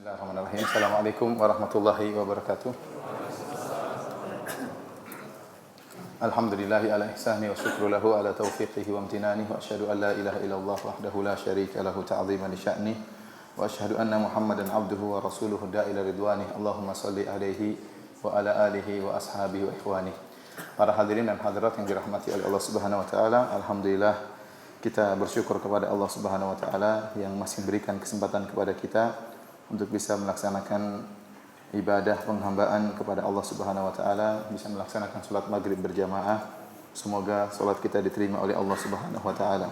Bismillahirrahmanirrahim. Assalamualaikum warahmatullahi wabarakatuh. Alhamdulillahi ala ihsani wa syukru lahu ala taufiqihi wa amtinani wa asyhadu an la ilaha illallah wahdahu la syarika lahu ta'ziman li sya'ni wa asyhadu anna Muhammadan abduhu wa rasuluhu da'ila ridwani. Allahumma salli alaihi wa ala alihi wa ashabihi wa ikhwani. Para hadirin dan hadirat yang dirahmati oleh Allah Subhanahu wa taala, alhamdulillah kita bersyukur kepada Allah Subhanahu wa taala yang masih memberikan kesempatan kepada kita untuk bisa melaksanakan ibadah penghambaan kepada Allah Subhanahu wa taala, bisa melaksanakan salat maghrib berjamaah. Semoga salat kita diterima oleh Allah Subhanahu wa taala.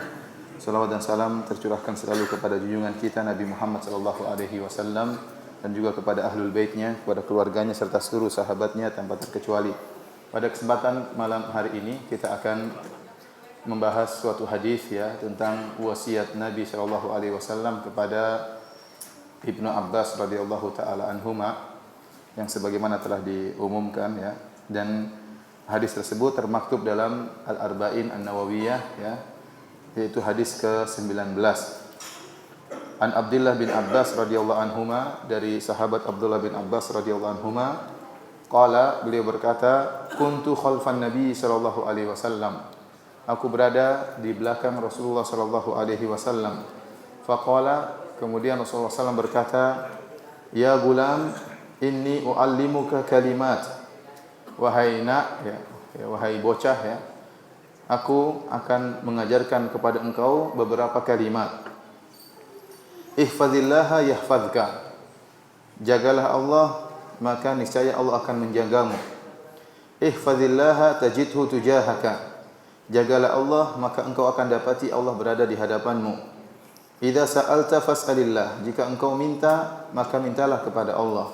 Salawat dan salam tercurahkan selalu kepada junjungan kita Nabi Muhammad sallallahu alaihi wasallam dan juga kepada ahlul baitnya, kepada keluarganya serta seluruh sahabatnya tanpa terkecuali. Pada kesempatan malam hari ini kita akan membahas suatu hadis ya tentang wasiat Nabi sallallahu alaihi wasallam kepada Ibnu Abbas radhiyallahu taala anhuma yang sebagaimana telah diumumkan ya, dan hadis tersebut termaktub dalam Al-Arba'in An-Nawawiyah ya, yaitu hadis ke-19. An Abdullah bin Abbas radhiyallahu anhuma, dari sahabat Abdullah bin Abbas radhiyallahu anhuma, qala, beliau berkata, kuntu khalfan Nabi sallallahu alaihi wasallam. Aku berada di belakang Rasulullah sallallahu alaihi wasallam. Faqala, kemudian Rasulullah SAW berkata, ya gulam, inni u'allimuka kalimat. Wahai nak, ya, wahai bocah ya, aku akan mengajarkan kepada engkau beberapa kalimat. Ihfazillaha yahfazka. Jagalah Allah, maka niscaya Allah akan menjagamu. Ihfazillaha tajidhu tujahaka. Jagalah Allah, maka engkau akan dapati Allah berada di hadapanmu. Idza sa'alta fas'alillah, jika engkau minta maka mintalah kepada Allah.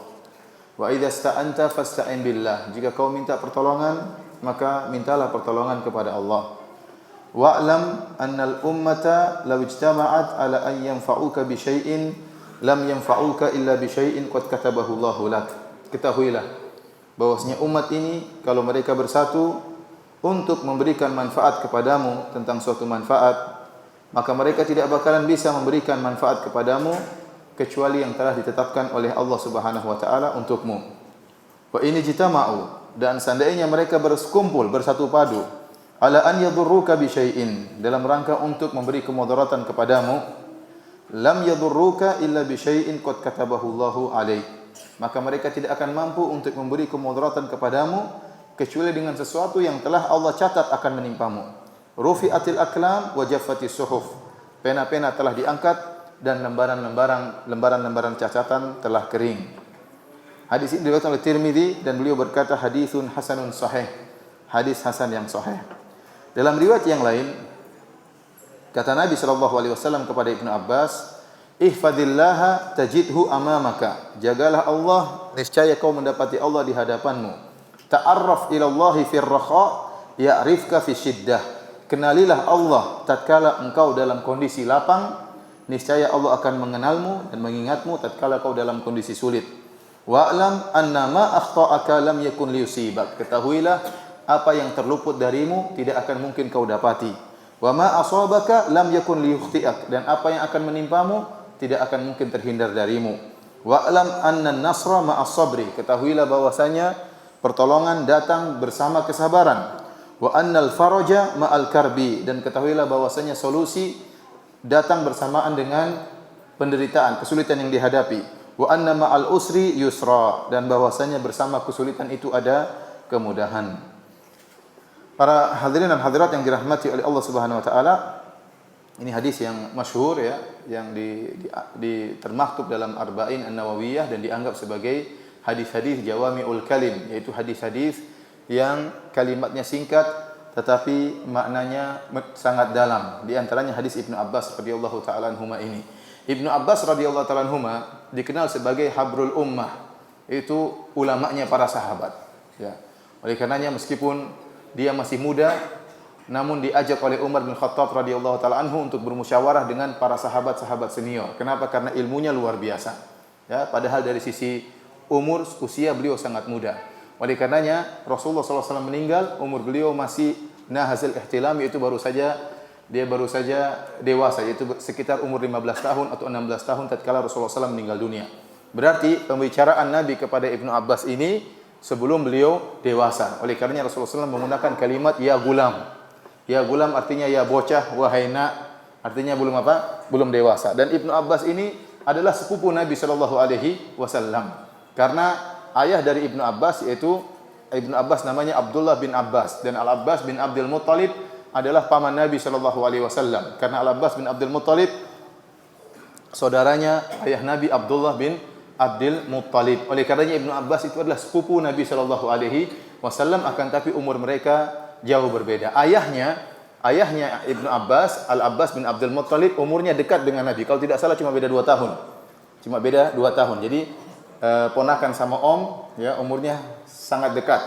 Wa idza sta'anta fasta'in billah, jika kau minta pertolongan maka mintalah pertolongan kepada Allah. Wa'lam annal ummata law ijtama'at ala an yanfa'uka bi syai'in lam yanfa'uka illa bi syai'in qad katabahu Allahu lak. Ketahuilah bahwasanya umat ini kalau mereka bersatu untuk memberikan manfaat kepadamu tentang suatu manfaat, maka mereka tidak bakalan bisa memberikan manfaat kepadamu kecuali yang telah ditetapkan oleh Allah Subhanahu wa taala untukmu. Wa in jitama'u, dan seandainya mereka berkumpul bersatu padu ala an yadurruka bi syai'in, dalam rangka untuk memberi kemudaratan kepadamu, lam yadurruka illa bi syai'in qad katabahu Allahu alaik, maka mereka tidak akan mampu untuk memberi kemudaratan kepadamu kecuali dengan sesuatu yang telah Allah catat akan menimpamu. Rufi'atil aklam wa jaffatis suhuf. Pena-pena telah diangkat dan lembaran-lembaran catatan telah kering. Hadis ini diriwayatkan oleh Tirmizi dan beliau berkata haditsun hasanun sahih. Hadis hasan yang sahih. Dalam riwayat yang lain kata Nabi sallallahu alaihi wasallam kepada Ibnu Abbas, ihfazillaha tajidhu amamaka. Jagalah Allah, niscaya kau mendapati Allah di hadapanmu. Ta'arraf ila Allahi fir raha ya'rifka fi syiddah. Kenalilah Allah tatkala engkau dalam kondisi lapang, niscaya Allah akan mengenalmu dan mengingatmu tatkala kau dalam kondisi sulit. Wa'lam anna ma akhta'aka lam yakun liyusibak. Ketahuilah apa yang terluput darimu tidak akan mungkin kau dapati. Wa ma asabaka lam yakun liyukhti'ak, dan apa yang akan menimpamu tidak akan mungkin terhindar darimu. Wa'lam anna an-nasra ma'as sabri. Ketahuilah bahwasanya pertolongan datang bersama kesabaran. Wa annal faraja ma'al karbi, dan ketahuilah bahwasanya solusi datang bersamaan dengan penderitaan, kesulitan yang dihadapi. Wa anna ma'al usri yusra, dan bahwasanya bersama kesulitan itu ada kemudahan. Para hadirin dan hadirat yang dirahmati oleh Allah Subhanahu wa taala, ini hadis yang masyhur ya, yang termaktub dalam Arba'in An-Nawawiyah dan dianggap sebagai hadis-hadis jawami'ul kalim, yaitu hadis-hadis yang kalimatnya singkat tetapi maknanya sangat dalam. Di antaranya hadis Ibnu Abbas radhiyallahu taala anhuma ini. Ibnu Abbas radhiyallahu taala anhuma dikenal sebagai habrul ummah, itu ulamanya para sahabat ya. Oleh karenanya meskipun dia masih muda namun diajak oleh Umar bin Khattab radhiyallahu taala anhu untuk bermusyawarah dengan para sahabat-sahabat senior. Kenapa? Karena ilmunya luar biasa. Ya, padahal dari sisi umur, usia beliau sangat muda. Oleh karenanya Rasulullah SAW meninggal, umur beliau masih nahazil ihtilam, yaitu baru saja dewasa, yaitu sekitar umur 15 tahun atau 16 tahun tatkala Rasulullah SAW meninggal dunia. Berarti pembicaraan Nabi kepada Ibnu Abbas ini sebelum beliau dewasa. Oleh karenanya Rasulullah SAW menggunakan kalimat ya gulam. Ya gulam artinya ya bocah, wahai nak, artinya belum apa? Belum dewasa. Dan Ibnu Abbas ini adalah sepupu Nabi sallallahu alaihi wasallam. Karena ayah dari Ibnu Abbas yaitu Ibnu Abbas namanya Abdullah bin Abbas dan Al-Abbas bin Abdul Muttalib adalah paman Nabi sallallahu alaihi wasallam. Karena Al-Abbas bin Abdul Muttalib saudaranya ayah Nabi Abdullah bin Abdul Muttalib. Oleh karenanya Ibnu Abbas itu adalah sepupu Nabi sallallahu alaihi wasallam, akan tapi umur mereka jauh berbeda. Ayahnya Ibnu Abbas, Al-Abbas bin Abdul Muttalib, umurnya dekat dengan Nabi. Kalau tidak salah cuma beda 2 tahun. Cuma beda 2 tahun. Jadi ponakan sama om ya, umurnya sangat dekat.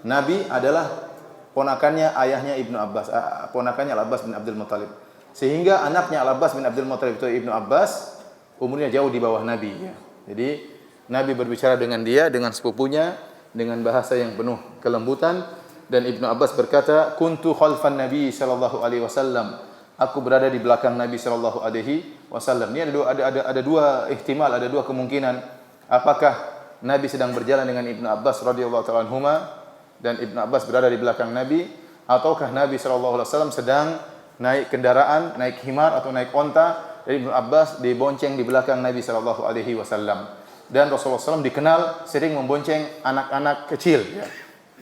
Nabi adalah ponakannya ayahnya Ibnu Abbas, ponakannya Al-Abbas bin Abdul Muttalib. Sehingga anaknya Al-Abbas bin Abdul Muttalib itu Ibnu Abbas umurnya jauh di bawah Nabi ya. Jadi Nabi berbicara dengan dia, dengan sepupunya, dengan bahasa yang penuh kelembutan. Dan Ibnu Abbas berkata, kuntu khalfan Nabi sallallahu alaihi wasallam. Aku berada di belakang Nabi sallallahu alaihi wasallam. Ini ada dua ihtimal, ada dua kemungkinan. Apakah Nabi sedang berjalan dengan Ibnu Abbas radhiyallahu ta'ala anhuma dan Ibnu Abbas berada di belakang Nabi, ataukah Nabi sallallahu alaihi wasallam sedang naik kendaraan, naik himar atau naik onta, dan Ibnu Abbas dibonceng di belakang Nabi sallallahu alaihi wasallam. Dan Rasulullah SAW dikenal sering membonceng anak-anak kecil ya.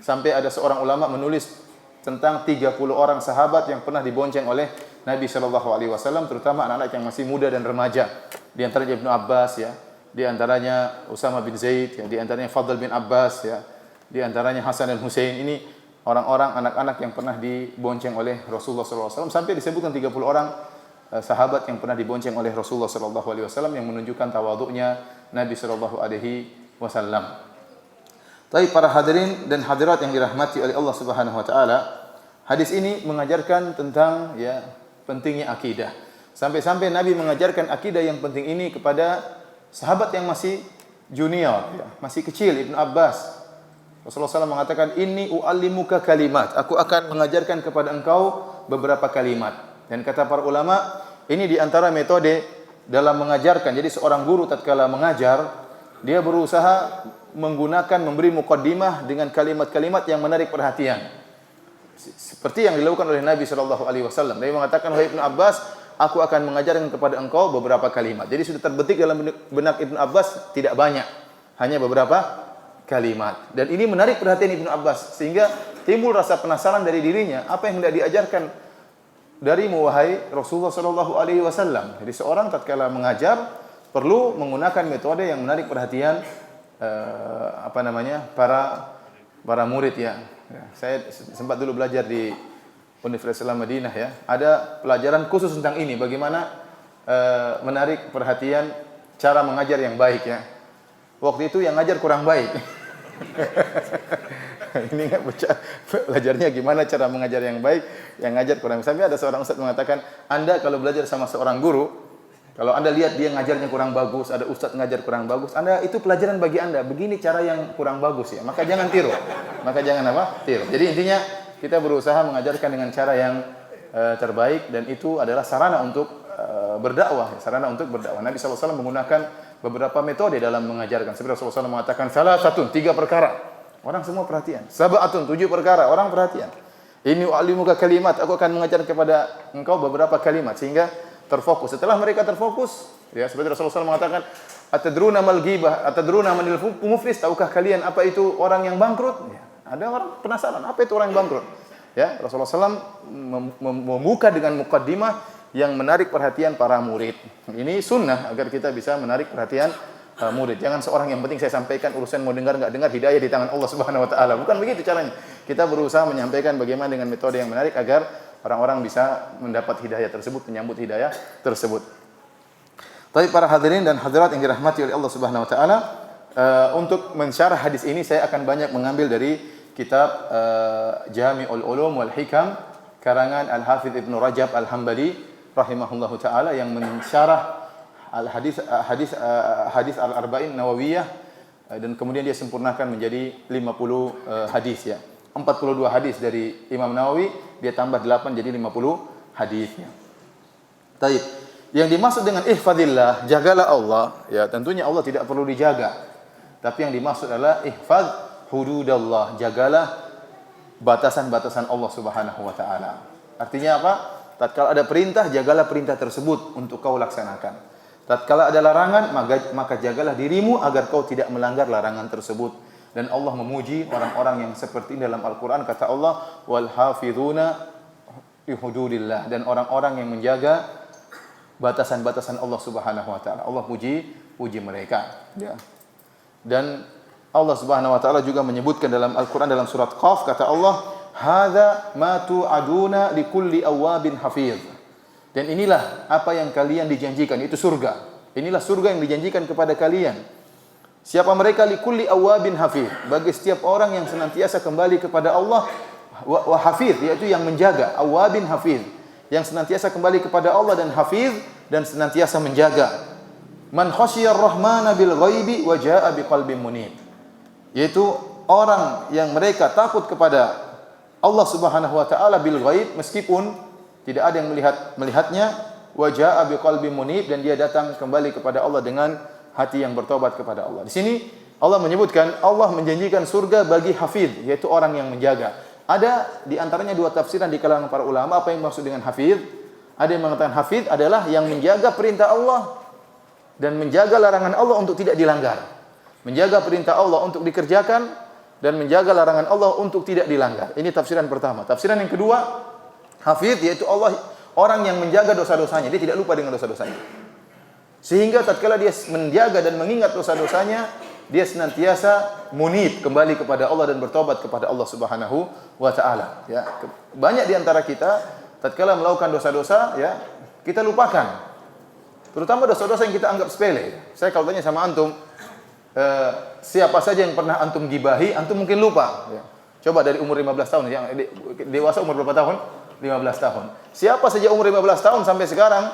Sampai ada seorang ulama menulis tentang 30 orang sahabat yang pernah dibonceng oleh Nabi sallallahu alaihi wasallam, terutama anak-anak yang masih muda dan remaja. Di antaranya Ibnu Abbas ya, di antaranya Usama bin Zaid ya, di antaranya Fadl bin Abbas ya, di antaranya Hasan dan Husain. Ini orang-orang anak-anak yang pernah dibonceng oleh Rasulullah sallallahu alaihi wasallam, sampai disebutkan 30 orang sahabat yang pernah dibonceng oleh Rasulullah sallallahu alaihi wasallam, yang menunjukkan tawaduknya Nabi sallallahu alaihi wasallam. Tapi para hadirin dan hadirat yang dirahmati oleh Allah Subhanahu wa taala, hadis ini mengajarkan tentang ya pentingnya akidah. Sampai-sampai Nabi mengajarkan akidah yang penting ini kepada sahabat yang masih junior ya, masih kecil, Ibnu Abbas. Rasulullah SAW mengatakan, "Inni u'allimuka kalimat." Aku akan mengajarkan kepada engkau beberapa kalimat. Dan kata para ulama, ini di antara metode dalam mengajarkan. Jadi seorang guru tatkala mengajar, dia berusaha memberi muqaddimah dengan kalimat-kalimat yang menarik perhatian. Seperti yang dilakukan oleh Nabi sallallahu alaihi wasallam. Nabi mengatakan, "Wahai Ibnu Abbas, aku akan mengajarkan kepada engkau beberapa kalimat." Jadi sudah terbetik dalam benak Ibnu Abbas tidak banyak, hanya beberapa kalimat. Dan ini menarik perhatian Ibnu Abbas sehingga timbul rasa penasaran dari dirinya, apa yang hendak diajarkan darimu wahai Rasulullah sallallahu alaihi wasallam. Jadi seorang tatkala mengajar perlu menggunakan metode yang menarik perhatian para murid ya. Saya sempat dulu belajar di Universitas Islam Madinah ya. Ada pelajaran khusus tentang ini, bagaimana menarik perhatian, cara mengajar yang baik ya. Waktu itu yang ngajar kurang baik. Ini enggak belajarnya gimana cara mengajar yang baik, yang ngajar kurang baik. Sampai ada seorang ustaz mengatakan, Anda kalau belajar sama seorang guru, kalau Anda lihat dia ngajarnya kurang bagus, ada ustaz ngajar kurang bagus, Anda itu pelajaran bagi Anda. Begini cara yang kurang bagus ya. Maka jangan tiru. Tiru. Jadi intinya kita berusaha mengajarkan dengan cara yang terbaik, dan itu adalah sarana untuk berdakwah, Nabi SAW menggunakan beberapa metode dalam mengajarkan. Seperti Rasulullah SAW mengatakan, salah satu 3 perkara. Orang semua perhatian. Sab'atun 7 perkara. Orang perhatian. Ini u'allimuka kalimat. Aku akan mengajarkan kepada engkau beberapa kalimat sehingga terfokus. Setelah mereka terfokus, ya seperti Rasulullah SAW mengatakan, atadruna mal ghibah, atadruna manil muflis, tahukah kalian apa itu orang yang bangkrut? Ya, ada orang penasaran, apa itu orang yang bangkrut? Ya, Rasulullah SAW membuka dengan muqaddimah yang menarik perhatian para murid. Ini sunnah agar kita bisa menarik perhatian murid. Jangan seorang yang penting saya sampaikan, urusan mau dengar enggak dengar, hidayah di tangan Allah Subhanahu wa taala. Bukan begitu caranya. Kita berusaha menyampaikan bagaimana dengan metode yang menarik agar orang-orang bisa mendapat hidayah tersebut, menyambut hidayah tersebut. Tapi para hadirin dan hadirat yang dirahmati oleh Allah Subhanahu wa taala, untuk mensyarah hadis ini saya akan banyak mengambil dari kitab Jami'ul Ulum wal Hikam karangan Al-Hafidz Ibnu Rajab Al-Hambali rahimahullahu taala, yang mensyarah hadis Al-Arba'in Nawawiyah, dan kemudian dia sempurnakan menjadi 50 hadis ya. 42 hadis dari Imam Nawawi, dia tambah 8 jadi 50 hadisnya. Baik. Yang dimaksud dengan ihfazillah, jagalah Allah, ya tentunya Allah tidak perlu dijaga. Tapi yang dimaksud adalah ihfaz hududallah, jagalah batasan-batasan Allah Subhanahu wa taala. Artinya apa? Tatkala ada perintah, jagalah perintah tersebut untuk kau laksanakan. Tatkala ada larangan, maka jagalah dirimu agar kau tidak melanggar larangan tersebut. Dan Allah memuji orang-orang yang seperti ini dalam Al-Qur'an, kata Allah, wal hafizuna li hududillah, dan orang-orang yang menjaga batasan-batasan Allah Subhanahu wa taala. Allah puji mereka, ya. Dan Allah Subhanahu wa taala juga menyebutkan dalam Al-Qur'an dalam surat Qaf, kata Allah, hadza ma tu'aduna likulli awwabin hafiz. Dan inilah apa yang kalian dijanjikan, itu surga. Inilah surga yang dijanjikan kepada kalian. Siapa mereka? Likulli awwabin hafiz, bagi setiap orang yang senantiasa kembali kepada Allah, wa hafiz, yaitu yang menjaga, awwabin hafiz, yang senantiasa kembali kepada Allah, dan hafiz, dan senantiasa menjaga. Man khasyiyar rahmana bil ghaibi wa jaa'a biqalbin munib, yaitu orang yang mereka takut kepada Allah Subhanahu wa taala bil ghaib, meskipun tidak ada yang melihatnya, wa jaa'a biqalbin munib, dan dia datang kembali kepada Allah dengan hati yang bertobat kepada Allah. Di sini Allah menyebutkan Allah menjanjikan surga bagi hafiz, yaitu orang yang menjaga. Ada di antaranya dua tafsiran di kalangan para ulama apa yang maksud dengan hafiz. Ada yang mengatakan hafiz adalah yang menjaga perintah Allah dan menjaga larangan Allah untuk tidak dilanggar. Menjaga perintah Allah untuk dikerjakan dan menjaga larangan Allah untuk tidak dilanggar. Ini tafsiran pertama. Tafsiran yang kedua, hafiz yaitu Allah, orang yang menjaga dosa-dosanya, dia tidak lupa dengan dosa-dosanya. Sehingga tatkala dia menjaga dan mengingat dosa-dosanya, dia senantiasa munib, kembali kepada Allah dan bertobat kepada Allah Subhanahu wa taala, ya. Banyak di antara kita tatkala melakukan dosa-dosa, ya, kita lupakan. Terutama dosa-dosa yang kita anggap sepele. Saya kalau tanya sama antum, siapa saja yang pernah antum gibahi, antum mungkin lupa, ya. Coba dari umur 15 tahun, yang dewasa umur berapa tahun? 15 tahun. Siapa saja umur 15 tahun sampai sekarang,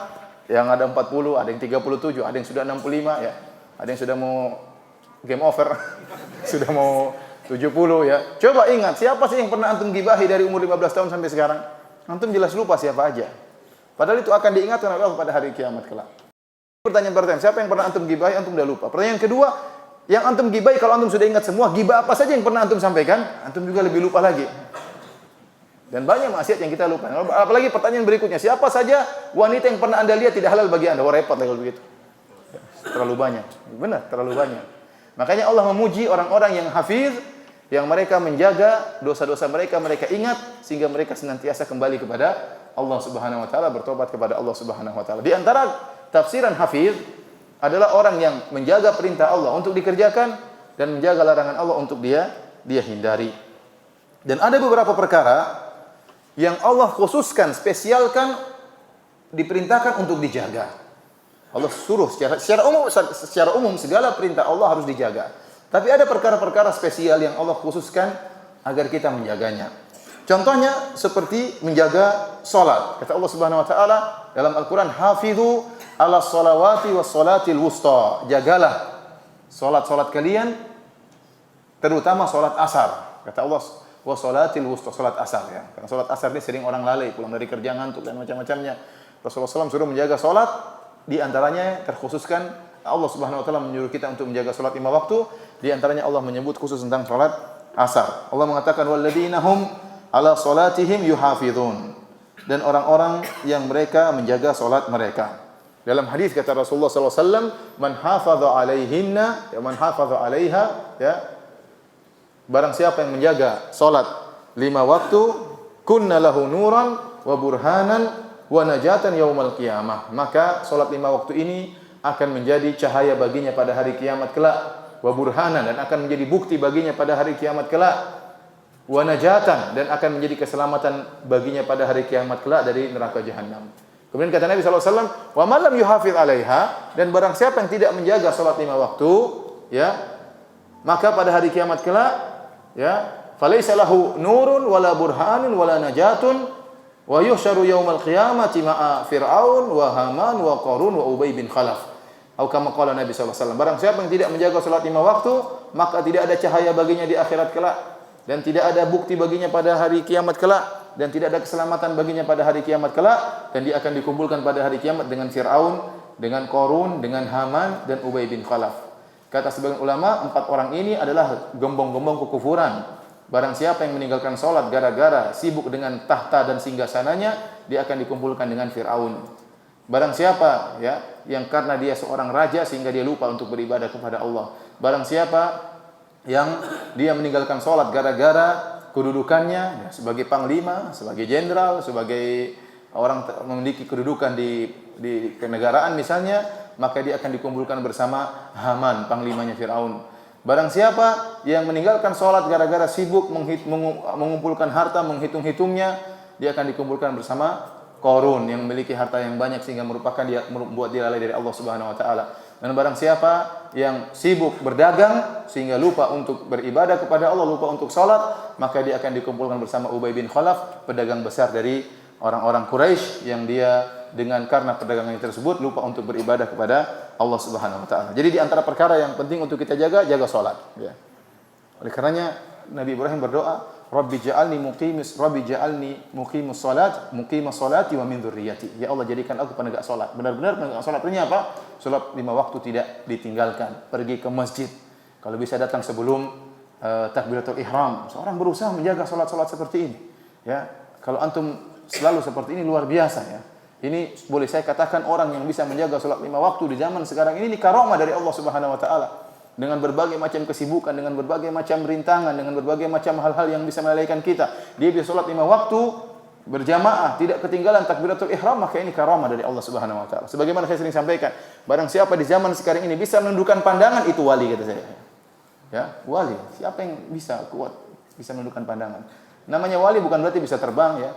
yang ada 40, ada yang 37, ada yang sudah 65, ya. Ada yang sudah mau game over, sudah mau 70, ya. Coba ingat, siapa sih yang pernah antum gibahi dari umur 15 tahun sampai sekarang? Antum jelas lupa siapa aja. Padahal itu akan diingatkan oleh Allah pada hari kiamat kelak. Pertanyaan pertama, siapa yang pernah antum gibahi, antum sudah lupa. Pertanyaan kedua, yang antum gibahi kalau antum sudah ingat semua, gibah apa saja yang pernah antum sampaikan, antum juga lebih lupa lagi. Dan banyak maksiat yang kita lupa. Apalagi pertanyaan berikutnya, siapa saja wanita yang pernah anda lihat tidak halal bagi anda? Wah, repot kalau begitu. Terlalu banyak. Benar, terlalu banyak. Makanya Allah memuji orang-orang yang hafiz, yang mereka menjaga dosa-dosa mereka, mereka ingat sehingga mereka senantiasa kembali kepada Allah Subhanahu wa taala, bertobat kepada Allah Subhanahu wa taala. Di antara tafsiran hafiz adalah orang yang menjaga perintah Allah untuk dikerjakan dan menjaga larangan Allah untuk dia hindari. Dan ada beberapa perkara yang Allah khususkan, spesialkan, diperintahkan untuk dijaga. Allah suruh secara umum segala perintah Allah harus dijaga. Tapi ada perkara-perkara spesial yang Allah khususkan agar kita menjaganya. Contohnya seperti menjaga salat. Kata Allah Subhanahu wa taala dalam Al-Qur'an, "Hafizu 'alas salawati was salatil wusta." Jagalah salat-salat kalian, terutama salat asar. Kata Allah, "Wa salatil wusta," salat asar, ya. Karena salat asar ini sering orang lalai, pulang dari kerja ngantuk dan macam-macamnya. Rasulullah SAW suruh menjaga salat, di antaranya terkhususkan Allah Subhanahu wa taala menyuruh kita untuk menjaga salat 5 waktu, di antaranya Allah menyebut khusus tentang salat asar. Allah mengatakan walladzina hum 'ala salatihim yuhafizun, dan orang-orang yang mereka menjaga salat mereka. Dalam hadis kata Rasulullah sallallahu alaihi wasallam, man hafaza 'alaihinna, ya man hafaza 'alaiha, ya, barang siapa yang menjaga salat 5 waktu, kunna lahu nuran wa burhanan wa najatan yaumal qiyamah, maka salat 5 waktu ini akan menjadi cahaya baginya pada hari kiamat kelak, wa burhanan, dan akan menjadi bukti baginya pada hari kiamat kelak, wa najatan, dan akan menjadi keselamatan baginya pada hari kiamat kelak dari neraka jahanam. Kemudian kata Nabi sallallahu alaihi wasallam, wa man lam yuhafiz 'alaiha, dan barang siapa yang tidak menjaga salat 5 waktu, ya, maka pada hari kiamat kelak, ya, falaisa lahu nurun wala burhanun wala najatun wa yuhsyaru yaumal qiyamati ma'a fir'aun wa haman wa qarun wa ubay bin khalaf. Atau kama qala Nabi sallallahu alaihi wasallam, barang siapa yang tidak menjaga salat 5 waktu, maka tidak ada cahaya baginya di akhirat kelak dan tidak ada bukti baginya pada hari kiamat kelak dan tidak ada keselamatan baginya pada hari kiamat kelak, dan dia akan dikumpulkan pada hari kiamat dengan Fir'aun, dengan Qarun, dengan Haman dan Ubay bin Khalaf. Kata sebagian ulama, 4 orang ini adalah gembong-gembong kekufuran. Barang siapa yang meninggalkan salat gara-gara sibuk dengan tahta dan singgasananya, dia akan dikumpulkan dengan Fir'aun. Barang siapa ya yang karena dia seorang raja sehingga dia lupa untuk beribadah kepada Allah. Barang siapa yang dia meninggalkan salat gara-gara kedudukannya ya, sebagai panglima, sebagai jenderal, sebagai orang memiliki kedudukan di kenegaraan misalnya, maka dia akan dikumpulkan bersama Haman, panglimanya Fir'aun. Barang siapa yang meninggalkan salat gara-gara sibuk mengumpulkan harta, menghitung-hitungnya, dia akan dikumpulkan bersama Qarun yang memiliki harta yang banyak sehingga membuat dia lalai dari Allah Subhanahu wa taala. Dan barang siapa yang sibuk berdagang sehingga lupa untuk beribadah kepada Allah, lupa untuk salat, maka dia akan dikumpulkan bersama Ubay bin Khalaf, pedagang besar dari orang-orang Quraisy yang dia dengan karena perdagangan tersebut lupa untuk beribadah kepada Allah Subhanahu wa taala. Jadi di antara perkara yang penting untuk kita jaga salat ya. Oleh karenanya Nabi Ibrahim berdoa, Rabbi ja'alni muqimus salati wa min dzurriyyati. Ya Allah, jadikan aku penegak salat. Benar-benar penegak salat artinya apa? Salat 5 waktu tidak ditinggalkan, pergi ke masjid. Kalau bisa datang sebelum takbiratul ihram. Seorang berusaha menjaga salat-salat seperti ini. Ya, kalau antum selalu seperti ini luar biasa ya. Ini boleh saya katakan orang yang bisa menjaga salat 5 waktu di zaman sekarang ini karamah dari Allah Subhanahu wa taala. Dengan berbagai macam kesibukan, dengan berbagai macam rintangan, dengan berbagai macam hal-hal yang bisa melalaikan kita, dia bisa salat 5 waktu berjamaah, tidak ketinggalan takbiratul ihram, maka ini karamah dari Allah Subhanahu wa taala. Sebagaimana saya sering sampaikan, barang siapa di zaman sekarang ini bisa menundukkan pandangan, itu wali, kata saya. Ya, wali. Siapa yang bisa kuat bisa menundukkan pandangan? Namanya wali bukan berarti bisa terbang ya.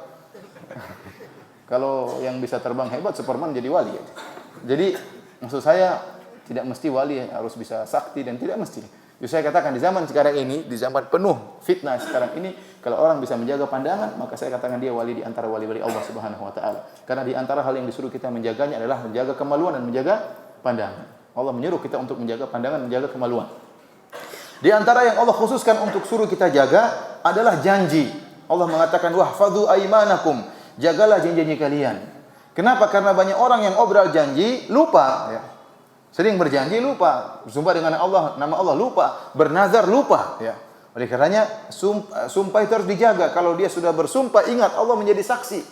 Kalau yang bisa terbang hebat, Superman jadi wali. Jadi maksud saya tidak mesti wali harus bisa sakti dan tidak mesti. Jadi saya katakan di zaman sekarang ini, di zaman penuh fitnah sekarang ini, kalau orang bisa menjaga pandangan, maka saya katakan dia wali di antara wali-wali Allah Subhanahu wa taala. Karena di antara hal yang disuruh kita menjaganya adalah menjaga kemaluan dan menjaga pandangan. Allah menyuruh kita untuk menjaga pandangan, menjaga kemaluan. Di antara yang Allah khususkan untuk suruh kita jaga adalah janji. Allah mengatakan wahfadzu aimanakum. Jagalah janji-janji kalian. Kenapa? Karena banyak orang yang obral janji lupa ya. Sering berjanji lupa, bersumpah dengan Allah, nama Allah lupa, bernazar lupa ya. Oleh karenanya sumpah itu harus dijaga. Kalau dia sudah bersumpah, ingat Allah menjadi saksi.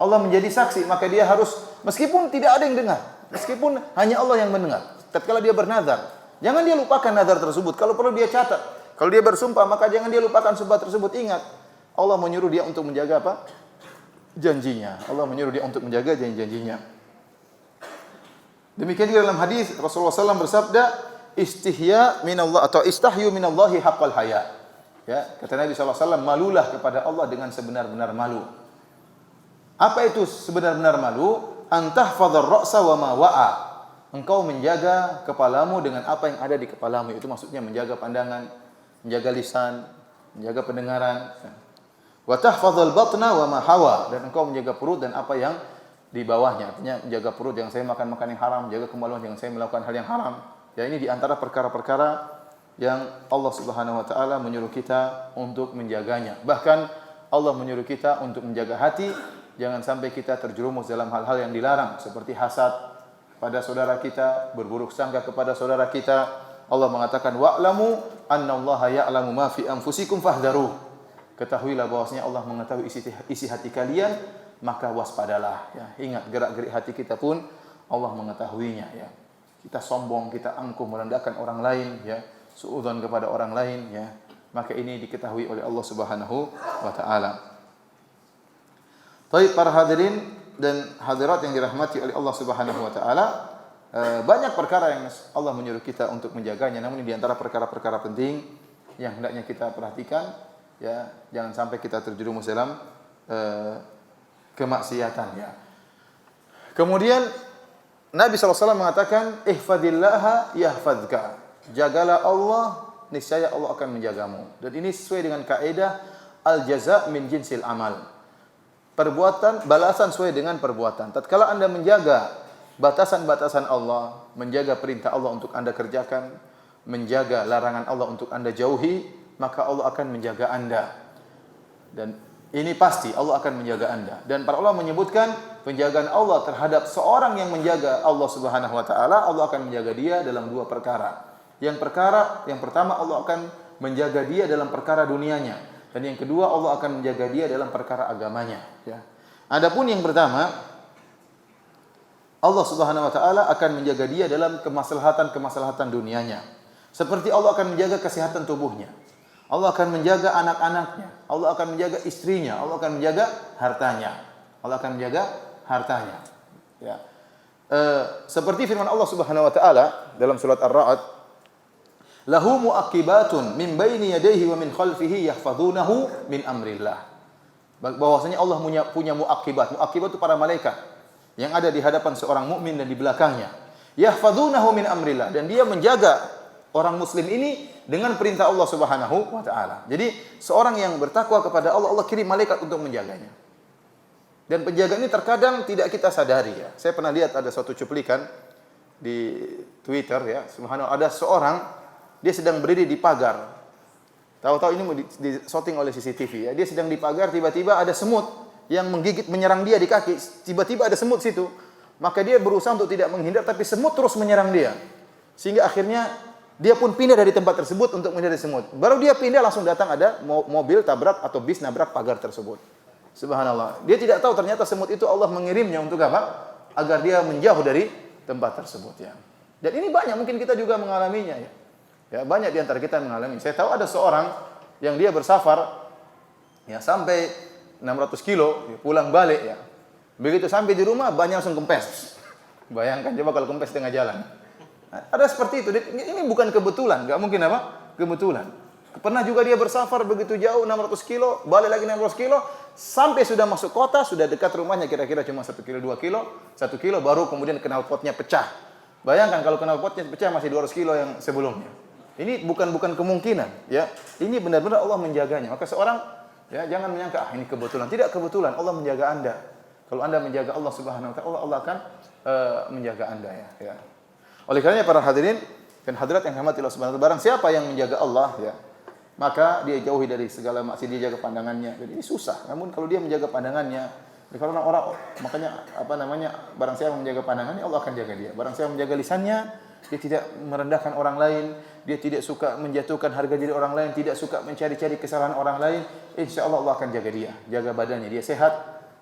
Allah menjadi saksi, maka dia harus meskipun tidak ada yang dengar, meskipun hanya Allah yang mendengar. Tatkala dia bernazar, jangan dia lupakan nazar tersebut. Kalau perlu dia catat. Kalau dia bersumpah, maka jangan dia lupakan sumpah tersebut. Ingat, Allah menyuruh dia untuk menjaga apa? Janjinya. Allah menyuruh dia untuk menjaga janji-janjinya. Demikian juga dalam hadis Rasulullah SAW bersabda, istihya minallah atau istahyu minallahi haqqal haya. Ya, kata Nabi SAW, malulah kepada Allah dengan sebenar-benar malu. Apa itu sebenar-benar malu? Antahfadzar ra'sa wa ma wa'a. Engkau menjaga kepalamu dengan apa yang ada di kepalamu. Itu maksudnya menjaga pandangan, menjaga lisan, menjaga pendengaran. Wa tahfadzal batna wa ma hawa, dan engkau menjaga perut dan apa yang di bawahnya. Artinya menjaga perut, jangan saya makan yang haram, menjaga kemaluan, jangan saya melakukan hal yang haram. Ya, ini di antara perkara-perkara yang Allah Subhanahu wa taala menyuruh kita untuk menjaganya. Bahkan Allah menyuruh kita untuk menjaga hati, jangan sampai kita terjerumus dalam hal-hal yang dilarang seperti hasad pada saudara kita, berburuk sangka kepada saudara kita. Allah mengatakan wa'lamu annallaha ya'lamu ma fi anfusikum fahdharuh. Ketahuilah bahwasanya Allah mengetahui isi hati kalian, maka waspadalah ya. Ingat, gerak-gerik hati kita pun Allah mengetahuinya ya. Kita sombong, kita angkuh merendahkan orang lain ya, suudzon kepada orang lain ya, maka ini diketahui oleh Allah Subhanahu wa taala. Baik para hadirin dan hadirat yang dirahmati oleh Allah Subhanahu wa taala, banyak perkara yang Allah menyuruh kita untuk menjaganya, namun di antara perkara-perkara penting yang hendaknya kita perhatikan ya, jangan sampai kita terjerumus dalam kemaksiatan ya. Kemudian Nabi SAW mengatakan ihfadillaha yahfadzka. Jagalah Allah, niscaya Allah akan menjagamu. Dan ini sesuai dengan kaidah al-jaza' min jinsil amal. Perbuatan, balasan sesuai dengan perbuatan. Tatkala Anda menjaga batasan-batasan Allah, menjaga perintah Allah untuk Anda kerjakan, menjaga larangan Allah untuk Anda jauhi, maka Allah akan menjaga Anda. Dan Ini pasti Allah akan menjaga Anda. Dan para ulama menyebutkan penjagaan Allah terhadap seorang yang menjaga Allah Subhanahu wa taala, Allah akan menjaga dia dalam dua perkara. Yang pertama Allah akan menjaga dia dalam perkara dunianya, dan yang kedua Allah akan menjaga dia dalam perkara agamanya, ya. Adapun yang pertama, Allah Subhanahu wa taala akan menjaga dia dalam kemaslahatan dunianya. Seperti Allah akan menjaga kesehatan tubuhnya. Allah akan menjaga anak-anaknya, Allah akan menjaga istrinya, Allah akan menjaga hartanya. Allah akan menjaga hartanya. Ya. Seperti firman Allah Subhanahu wa taala dalam surat Ar-Ra'd, "Lahu mu'aqibatun min baini yadayhi wa min khalfihi yahfazunahu min amrillah." Bahwasanya Allah punya mu'aqibat. Mu'aqibat itu para malaikat yang ada di hadapan seorang mukmin dan di belakangnya. Yahfazunahu min amrillah, dan dia menjaga orang muslim ini dengan perintah Allah Subhanahu wa taala. Jadi seorang yang bertakwa kepada Allah, Allah kirim malaikat untuk menjaganya. Dan penjagaan ini terkadang tidak kita sadari, ya. Saya pernah lihat ada suatu cuplikan di Twitter, ya. Subhanallah, ada seorang dia sedang berdiri di pagar. Tahu-tahu ini di shooting oleh CCTV, ya. Dia sedang di pagar, tiba-tiba ada semut yang menggigit, menyerang dia di kaki. Tiba-tiba ada semut situ. Maka dia berusaha untuk tidak menghindar, tapi semut terus menyerang dia. Sehingga akhirnya dia pun pindah dari tempat tersebut untuk menghindari semut. Baru dia pindah, langsung datang ada mobil tabrak atau bis nabrak pagar tersebut. Subhanallah. Dia tidak tahu ternyata semut itu Allah mengirimnya untuk apa? Agar dia menjauh dari tempat tersebut, ya. Dan ini banyak, mungkin kita juga mengalaminya, ya. Ya, banyak di antara kita mengalami. Saya tahu ada seorang yang dia bersafar, ya, sampai 600 kilo, ya, pulang balik, ya. Begitu sampai di rumah, banyak langsung kempes. Bayangkan coba kalau kempes tengah jalan. Ada seperti itu. Ini bukan kebetulan, nggak mungkin apa? Kebetulan. Pernah juga dia bersafar begitu jauh 600 kilo, balik lagi 600 kilo, sampai sudah masuk kota, sudah dekat rumahnya kira-kira cuma 1 kilo, 2 kilo, 1 kilo, baru kemudian knalpotnya pecah. Bayangkan kalau knalpotnya pecah masih 200 kilo yang sebelumnya. Ini bukan kemungkinan, ya. Ini benar-benar Allah menjaganya. Maka seorang, ya, jangan menyangka ini kebetulan. Tidak kebetulan, Allah menjaga Anda. Kalau Anda menjaga Allah Subhanahu wa taala, Allah akan menjaga Anda, ya. Oleh karenanya para hadirin dan hadirat yang dirahmati Allah Subhanahu wa taala, barang siapa yang menjaga Allah, ya, maka dia jauhi dari segala maksiat, dia jaga pandangannya. Jadi ini susah. Namun kalau dia menjaga pandangannya, karena orang makanya barang siapa yang menjaga pandangannya, Allah akan jaga dia. Barang siapa menjaga lisannya, dia tidak merendahkan orang lain, dia tidak suka menjatuhkan harga diri orang lain, tidak suka mencari-cari kesalahan orang lain, insyaallah Allah akan jaga dia. Jaga badannya, dia sehat,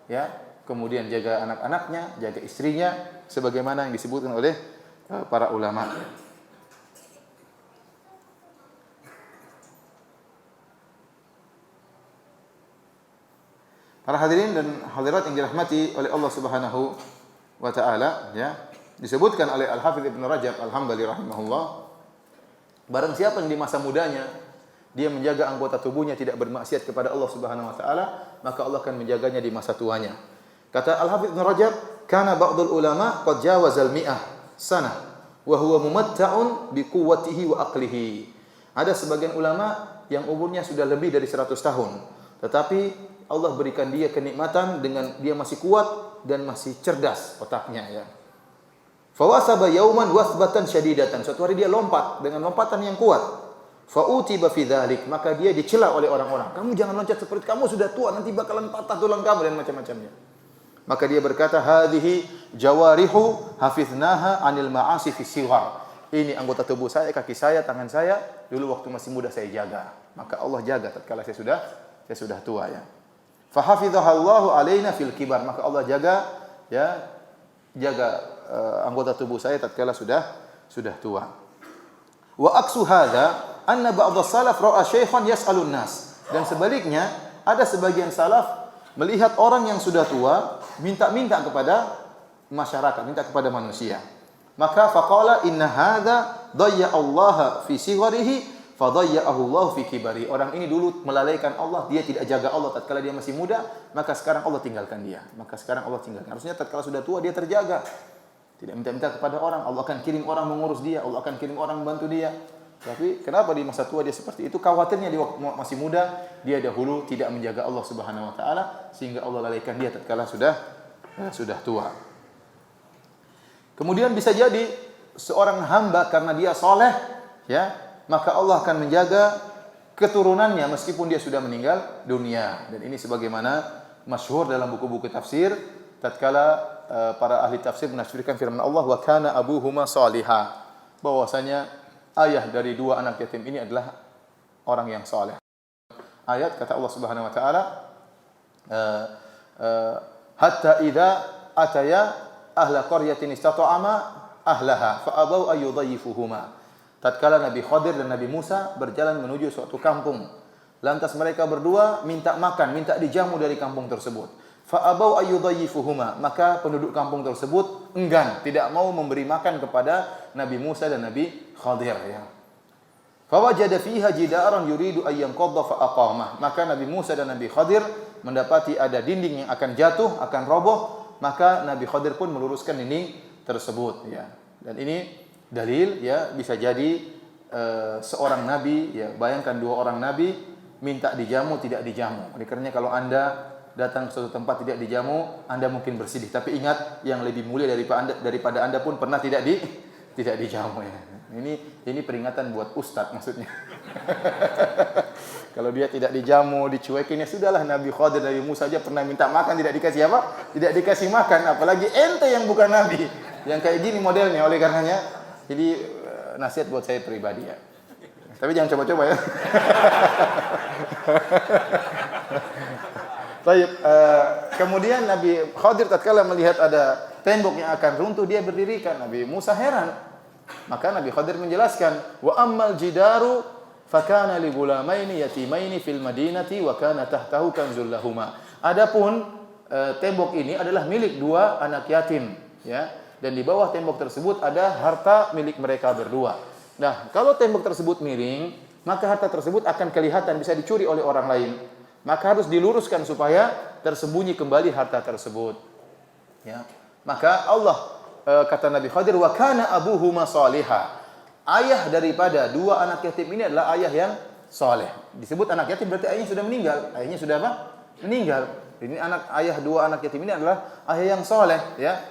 ya. Kemudian jaga anak-anaknya, jaga istrinya, sebagaimana yang disebutkan oleh para ulama. Para hadirin dan hadirat yang dirahmati oleh Allah Subhanahu wa taala, ya, disebutkan oleh Al-Hafidz Ibnu Rajab Al-Hambali rahimahullah, barang siapa yang di masa mudanya dia menjaga anggota tubuhnya tidak bermaksiat kepada Allah Subhanahu wa taala, maka Allah akan menjaganya di masa tuanya. Kata Al-Hafidz Ibnu Rajab, "Kana ba'dul ulama qad jawazal mi'ah sanah wa huwa mumatta'un bi quwwatihi wa aqlihi." Ada sebagian ulama yang umurnya sudah lebih dari 100 tahun, tetapi Allah berikan dia kenikmatan dengan dia masih kuat dan masih cerdas otaknya, ya. Fawasaba yauman wasbatan syadidatan. Suatu hari dia lompat dengan lompatan yang kuat. Fa'utiba fi dzalik, maka dia dicela oleh orang-orang. Kamu jangan loncat seperti kamu sudah tua, nanti bakalan patah tulang kamu dan macam-macamnya. Maka dia berkata, hadhihi jawarihu hafiznaha anil ma'asi fi sighar. Ini anggota tubuh saya, kaki saya, tangan saya, dulu waktu masih muda saya jaga. Maka Allah jaga tatkala saya sudah tua, ya. Fa hafidhahallahu alaina fil kibar. Maka Allah jaga, ya, anggota tubuh saya tatkala sudah tua. Wa aqsu hadza anna ba'd as-salaf ra'a syaikhan yas'alun nas. Dan sebaliknya, ada sebagian salaf melihat orang yang sudah tua minta kepada masyarakat, minta kepada manusia. Maka faqala inna hadza dayya Allah fi sigharihi fadayyahu Allah fi kibari. Orang ini dulu melalaikan Allah, dia tidak jaga Allah tatkala dia masih muda, maka sekarang Allah tinggalkan dia. Harusnya tatkala sudah tua dia terjaga. Tidak minta kepada orang, Allah akan kirim orang mengurus dia, Allah akan kirim orang membantu dia. Tapi kenapa di masa tua dia seperti itu? Khawatirnya di waktu masih muda dia dahulu tidak menjaga Allah Subhanahu wa taala sehingga Allah lalaikan dia tatkala sudah tua. Kemudian bisa jadi seorang hamba karena dia soleh, ya, maka Allah akan menjaga keturunannya meskipun dia sudah meninggal dunia. Dan ini sebagaimana masyhur dalam buku-buku tafsir tatkala para ahli tafsir menafsirkan firman Allah wa kana abuhuma salihah, bahwasanya ayah dari dua anak yatim ini adalah orang yang saleh. Ayat kata Allah Subhanahu wa taala hatta idza ataya ahla qaryatin istata'ama ahlaha fa abau ayyudayyifuhuma. Tatkala Nabi Khadir dan Nabi Musa berjalan menuju suatu kampung, lantas mereka berdua minta makan, minta dijamu dari kampung tersebut. Fa abau ayyudayyifuhuma, maka penduduk kampung tersebut enggan, tidak mau memberi makan kepada Nabi Musa dan Nabi Khadir ya. Fa wajada fiha jidaran yuridu ay yanqadha fa aqamah, maka Nabi Musa dan Nabi Khadir mendapati ada dinding yang akan jatuh, akan roboh, maka Nabi Khadir pun meluruskan dinding tersebut ya. Dan ini dalil ya, bisa jadi seorang nabi ya, bayangkan dua orang nabi minta dijamu tidak dijamu. Oleh karenanya kalau Anda datang ke suatu tempat tidak dijamu, Anda mungkin bersedih, tapi ingat yang lebih mulia daripada Anda pun pernah tidak dijamu ya. Ini peringatan buat ustaz maksudnya. Kalau dia tidak dijamu, dicuekin, ya sudahlah. Nabi Khadir, Nabi Musa aja pernah minta makan tidak dikasih apa? Tidak dikasih makan, apalagi ente yang bukan nabi. Yang kayak gini modelnya. Oleh karenanya jadi nasihat buat saya pribadi ya. Tapi jangan coba-coba ya. Baik, kemudian Nabi Khadir tatkala melihat ada tembok yang akan runtuh, dia berdirikan. Nabi Musa heran. Maka Nabi Khadir menjelaskan, wa ammal jidaru fakana li gulamaini yatimaini fil madinati wa kana tahtahu kanzul lahuma. Adapun tembok ini adalah milik dua anak yatim ya. Dan di bawah tembok tersebut ada harta milik mereka berdua. Nah, kalau tembok tersebut miring, maka harta tersebut akan kelihatan, bisa dicuri oleh orang lain. Maka harus diluruskan supaya tersembunyi kembali harta tersebut. Ya. Maka Allah kata Nabi Khadir, wa kana abuhuma salihah. Ayah daripada dua anak yatim ini adalah ayah yang saleh. Disebut anak yatim berarti ayahnya sudah meninggal. Ayahnya sudah apa? Meninggal. Ini ayah dua anak yatim ini adalah ayah yang saleh, ya.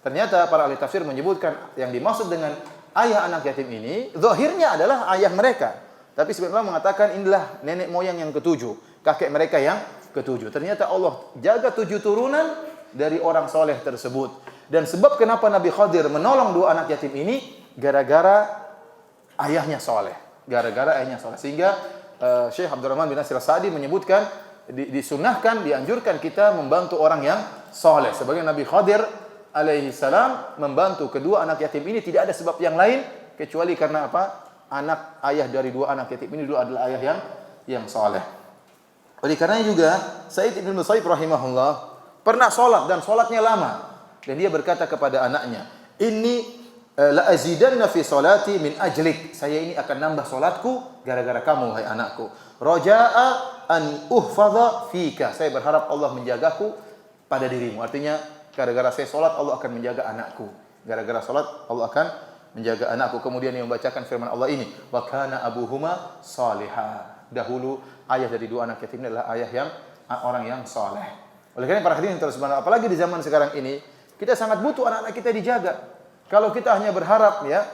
Ternyata para ahli tafsir menyebutkan yang dimaksud dengan ayah anak yatim ini zahirnya adalah ayah mereka. Tapi sebenarnya mengatakan inilah nenek moyang yang ketujuh, kakek mereka yang ketujuh. Ternyata Allah jaga 7 turunan dari orang soleh tersebut. Dan sebab kenapa Nabi Khadir menolong dua anak yatim ini gara-gara ayahnya soleh. Gara-gara ayahnya soleh. Sehingga Syekh Abdurrahman bin Nasir Sa'di menyebutkan disunahkan, dianjurkan kita membantu orang yang soleh. Sebagai Nabi Khadir alaihi salam membantu kedua anak yatim ini tidak ada sebab yang lain kecuali karena apa? Ayah dari dua anak yatim ini dulu adalah ayah yang saleh. Oleh karenanya juga Sa'id bin Musayyib rahimahullah pernah salat dan salatnya lama. Dan dia berkata kepada anaknya, "Inni la azidanna fi salati min ajlik." Saya ini akan nambah salatku gara-gara kamu wahai anakku. Raja'a an uhfadha fika. Saya berharap Allah menjagaku pada dirimu. Artinya gara-gara saya salat Allah akan menjaga anakku. Gara-gara salat Allah akan menjaga anakku. Kemudian dia membacakan firman Allah ini, wa kana abuhuma salihah. Dahulu ayah dari dua anak yatim ini adalah ayah yang orang yang saleh. Oleh karena para hadirin terus apalagi di zaman sekarang ini kita sangat butuh anak-anak kita dijaga. Kalau kita hanya berharap ya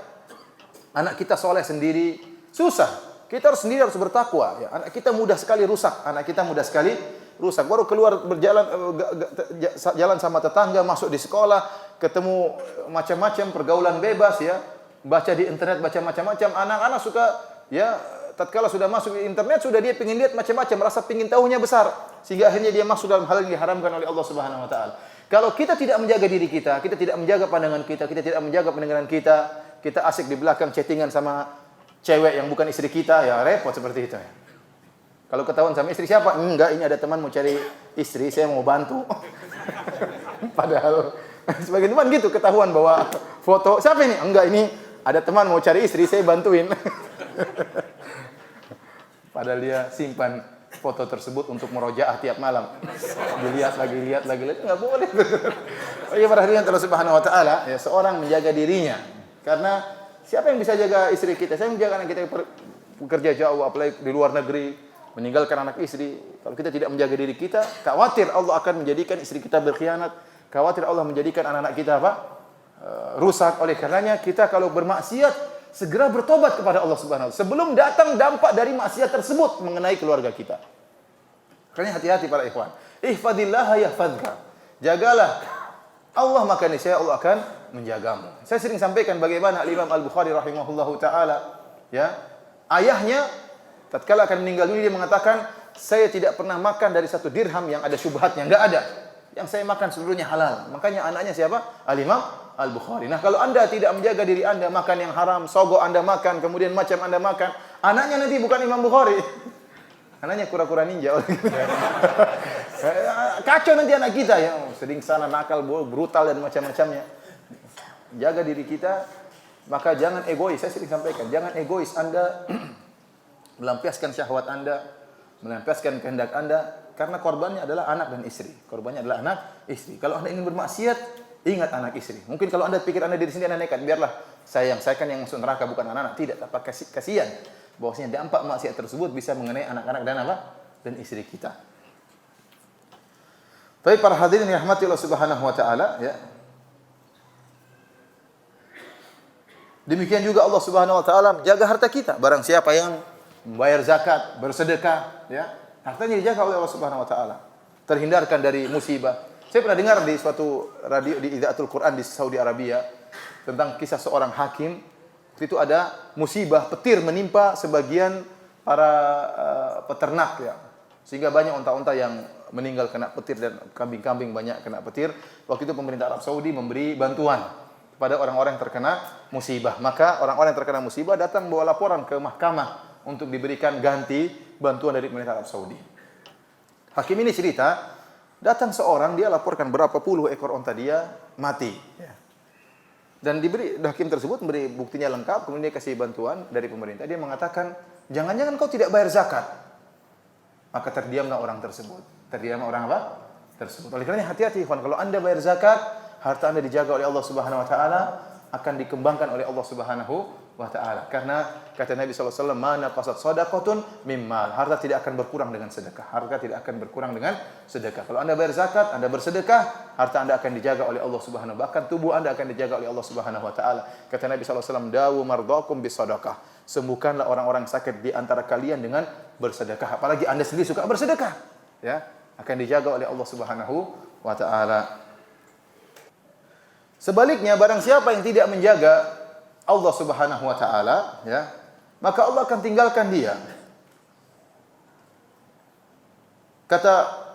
anak kita saleh sendiri susah. Kita harus sendiri harus bertakwa ya. Anak kita mudah sekali rusak. Baru keluar berjalan jalan sama tetangga, masuk di sekolah, ketemu macam-macam pergaulan bebas ya. Baca di internet, baca macam-macam. Anak-anak suka ya tatkala sudah masuk di internet sudah dia pengin lihat macam-macam, rasa pengin tahunya besar sehingga akhirnya dia masuk dalam hal yang diharamkan oleh Allah Subhanahu wa taala. Kalau kita tidak menjaga diri kita, kita tidak menjaga pandangan kita, kita tidak menjaga pendengaran kita, kita asik di belakang chattingan sama cewek yang bukan istri kita, ya repot seperti itu ya. Kalau ketahuan sama istri siapa? Enggak, ini ada teman mau cari istri, saya mau bantu. Padahal sebagian teman gitu ketahuan bahwa foto siapa ini? Enggak, ini ada teman mau cari istri, saya bantuin. Padahal dia simpan foto tersebut untuk merojaah tiap malam. Dilihat lagi, enggak boleh. Ya para hadirin Allah Subhanahu wa taala, ya seorang menjaga dirinya. Karena siapa yang bisa jaga istri kita? Saya menjaga anak kita bekerja jauh, apalagi di luar negeri. Meninggalkan anak istri. Kalau kita tidak menjaga diri kita, khawatir Allah akan menjadikan istri kita berkhianat. Khawatir Allah menjadikan anak-anak kita rusak. Oleh karenanya kita kalau bermaksiat segera bertobat kepada Allah Subhanahu wa taala sebelum datang dampak dari maksiat tersebut mengenai keluarga kita. Makanya hati-hati para ikhwan. Ihfadillah yahfadka. Jagalah Allah, maka niscaya Allah akan menjagamu. Saya sering sampaikan bagaimana Imam Al-Bukhari rahimahullahu taala, ya, ayahnya tatkala akan meninggal dunia dia mengatakan, saya tidak pernah makan dari 1 dirham yang ada syubhatnya, enggak ada. Yang saya makan seluruhnya halal. Makanya anaknya siapa? Al-Imam Al-Bukhari. Nah, kalau Anda tidak menjaga diri Anda, makan yang haram, sogo Anda makan, kemudian macam Anda makan, anaknya nanti bukan Imam Bukhari. Anaknya kura-kura ninja. Kacau nanti anak kita ya, sering sana nakal, brutal dan macam-macamnya. Jaga diri kita, maka jangan egois. Saya sering sampaikan, jangan egois Anda melampiaskan syahwat Anda, melampiaskan kehendak Anda, karena korbannya adalah anak dan istri. Korbannya adalah anak, istri. Kalau Anda ingin bermaksiat, ingat anak istri. Mungkin kalau Anda pikir Anda diri sendiri Anda nekat, biarlah saya kan yang masuk neraka bukan anak-anak. Tidak, apa kasihan. Bahwasanya dampak maksiat tersebut bisa mengenai anak-anak dan apa? Dan istri kita. Baik para hadirin yang dirahmati Allah Subhanahu wa taala, ya. Demikian juga Allah Subhanahu wa taala menjaga harta kita. Barang siapa yang membayar zakat, bersedekah, ya, hartanya dijaga oleh Allah Subhanahu wa taala. Terhindarkan dari musibah. Saya pernah dengar di suatu radio di Idaatul Quran di Saudi Arabia tentang kisah seorang hakim. Itu ada musibah petir menimpa sebagian para peternak, ya. Sehingga banyak unta-unta yang meninggal kena petir dan kambing-kambing banyak kena petir. Waktu itu pemerintah Arab Saudi memberi bantuan kepada orang-orang yang terkena musibah. Maka orang-orang yang terkena musibah datang bawa laporan ke mahkamah untuk diberikan ganti bantuan dari pemerintah Arab Saudi. Hakim ini cerita, datang seorang, dia laporkan berapa puluh ekor unta dia mati, ya. Dan hakim tersebut memberi buktinya lengkap, kemudian dia kasih bantuan dari pemerintah. Dia mengatakan, jangan-jangan kau tidak bayar zakat. Maka terdiamlah orang tersebut. Terdiamlah orang apa? Tersebut. Oleh karena hati-hati, kalau Anda bayar zakat, harta Anda dijaga oleh Allah Subhanahu wa taala, akan dikembangkan oleh Allah Subhanahu wa taala. Karena kata Nabi sallallahu alaihi wasallam, "Mana qasat shadaqatun mimmal." Harta tidak akan berkurang dengan sedekah. Harta tidak akan berkurang dengan sedekah. Kalau Anda bayar zakat, Anda bersedekah, harta Anda akan dijaga oleh Allah Subhanahu wa taala. Bahkan tubuh Anda akan dijaga oleh Allah Subhanahu wa taala. Kata Nabi sallallahu alaihi wasallam, "Dawu mardhakum bisadaqah." Sembuhkanlah orang-orang sakit di antara kalian dengan bersedekah. Apalagi Anda sendiri suka bersedekah, ya, akan dijaga oleh Allah Subhanahu wa taala. Sebaliknya, barang siapa yang tidak menjaga Allah Subhanahu wa taala, ya, maka Allah akan tinggalkan dia. Kata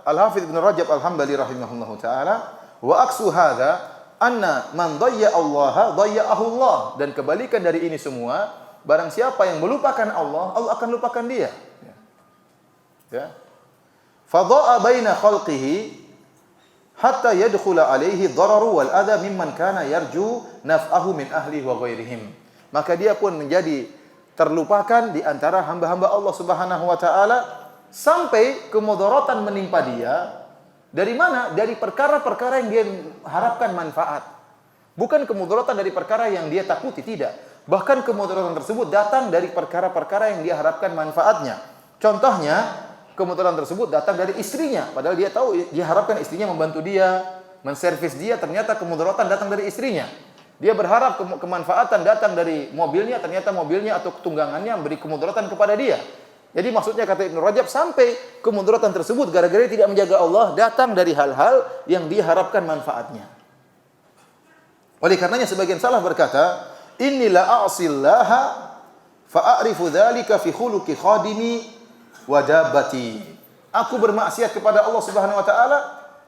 Al-Hafidz Ibnu Rajab Al-Hambali rahimahullahu taala, wa aqsu hadza anna man dayya Allah dayya'ahu Allah. Dan kebalikan dari ini semua, barang siapa yang melupakan Allah, Allah akan lupakan dia. Ya. Fadha'a baina khalqihi hatta yadkhula alaihi dhararu wal adha mimman kana yarju naf'ahu min ahli wa ghairihim. Maka dia pun menjadi terlupakan di antara hamba-hamba Allah Subhanahu wa taala sampai kemudaratan menimpa dia. Dari mana? Dari perkara-perkara yang dia harapkan manfaat. Bukan kemudaratan dari perkara yang dia takuti, tidak. Bahkan kemudaratan tersebut datang dari perkara-perkara yang dia harapkan manfaatnya. Contohnya, kemudaratan tersebut datang dari istrinya, padahal dia tahu, dia harapkan istrinya membantu dia, menservis dia, ternyata kemudaratan datang dari istrinya. Dia berharap kemanfaatan datang dari mobilnya, ternyata mobilnya atau tunggangannya memberi kemudaratan kepada dia. Jadi maksudnya kata Ibnu Rajab, sampai kemudaratan tersebut gara-gara dia tidak menjaga Allah datang dari hal-hal yang dia harapkan manfaatnya. Oleh karenanya sebagian salaf berkata, "Innila a'sillaha fa'arifu dzalika fi khuluqi khadimi wadabati." Aku bermaksiat kepada Allah Subhanahu wa taala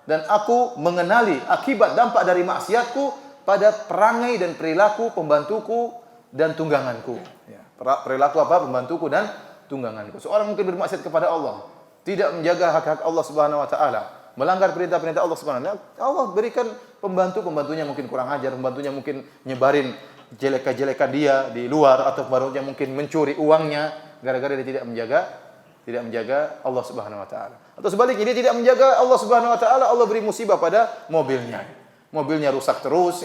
dan aku mengenali akibat dampak dari maksiatku pada perangai dan perilaku pembantuku dan tungganganku. Ya, perilaku apa? Pembantuku dan tungganganku. Seorang mungkin bermaksiat kepada Allah, tidak menjaga hak-hak Allah Subhanahu wa taala, melanggar perintah-perintah Allah Subhanahu wa taala. Allah berikan pembantunya mungkin kurang ajar, pembantunya mungkin nyebarin jelek-jelekan dia di luar, atau barunya mungkin mencuri uangnya gara-gara dia tidak menjaga Allah Subhanahu wa taala. Atau sebaliknya, dia tidak menjaga Allah Subhanahu wa taala, Allah beri musibah pada mobilnya. Mobilnya rusak terus,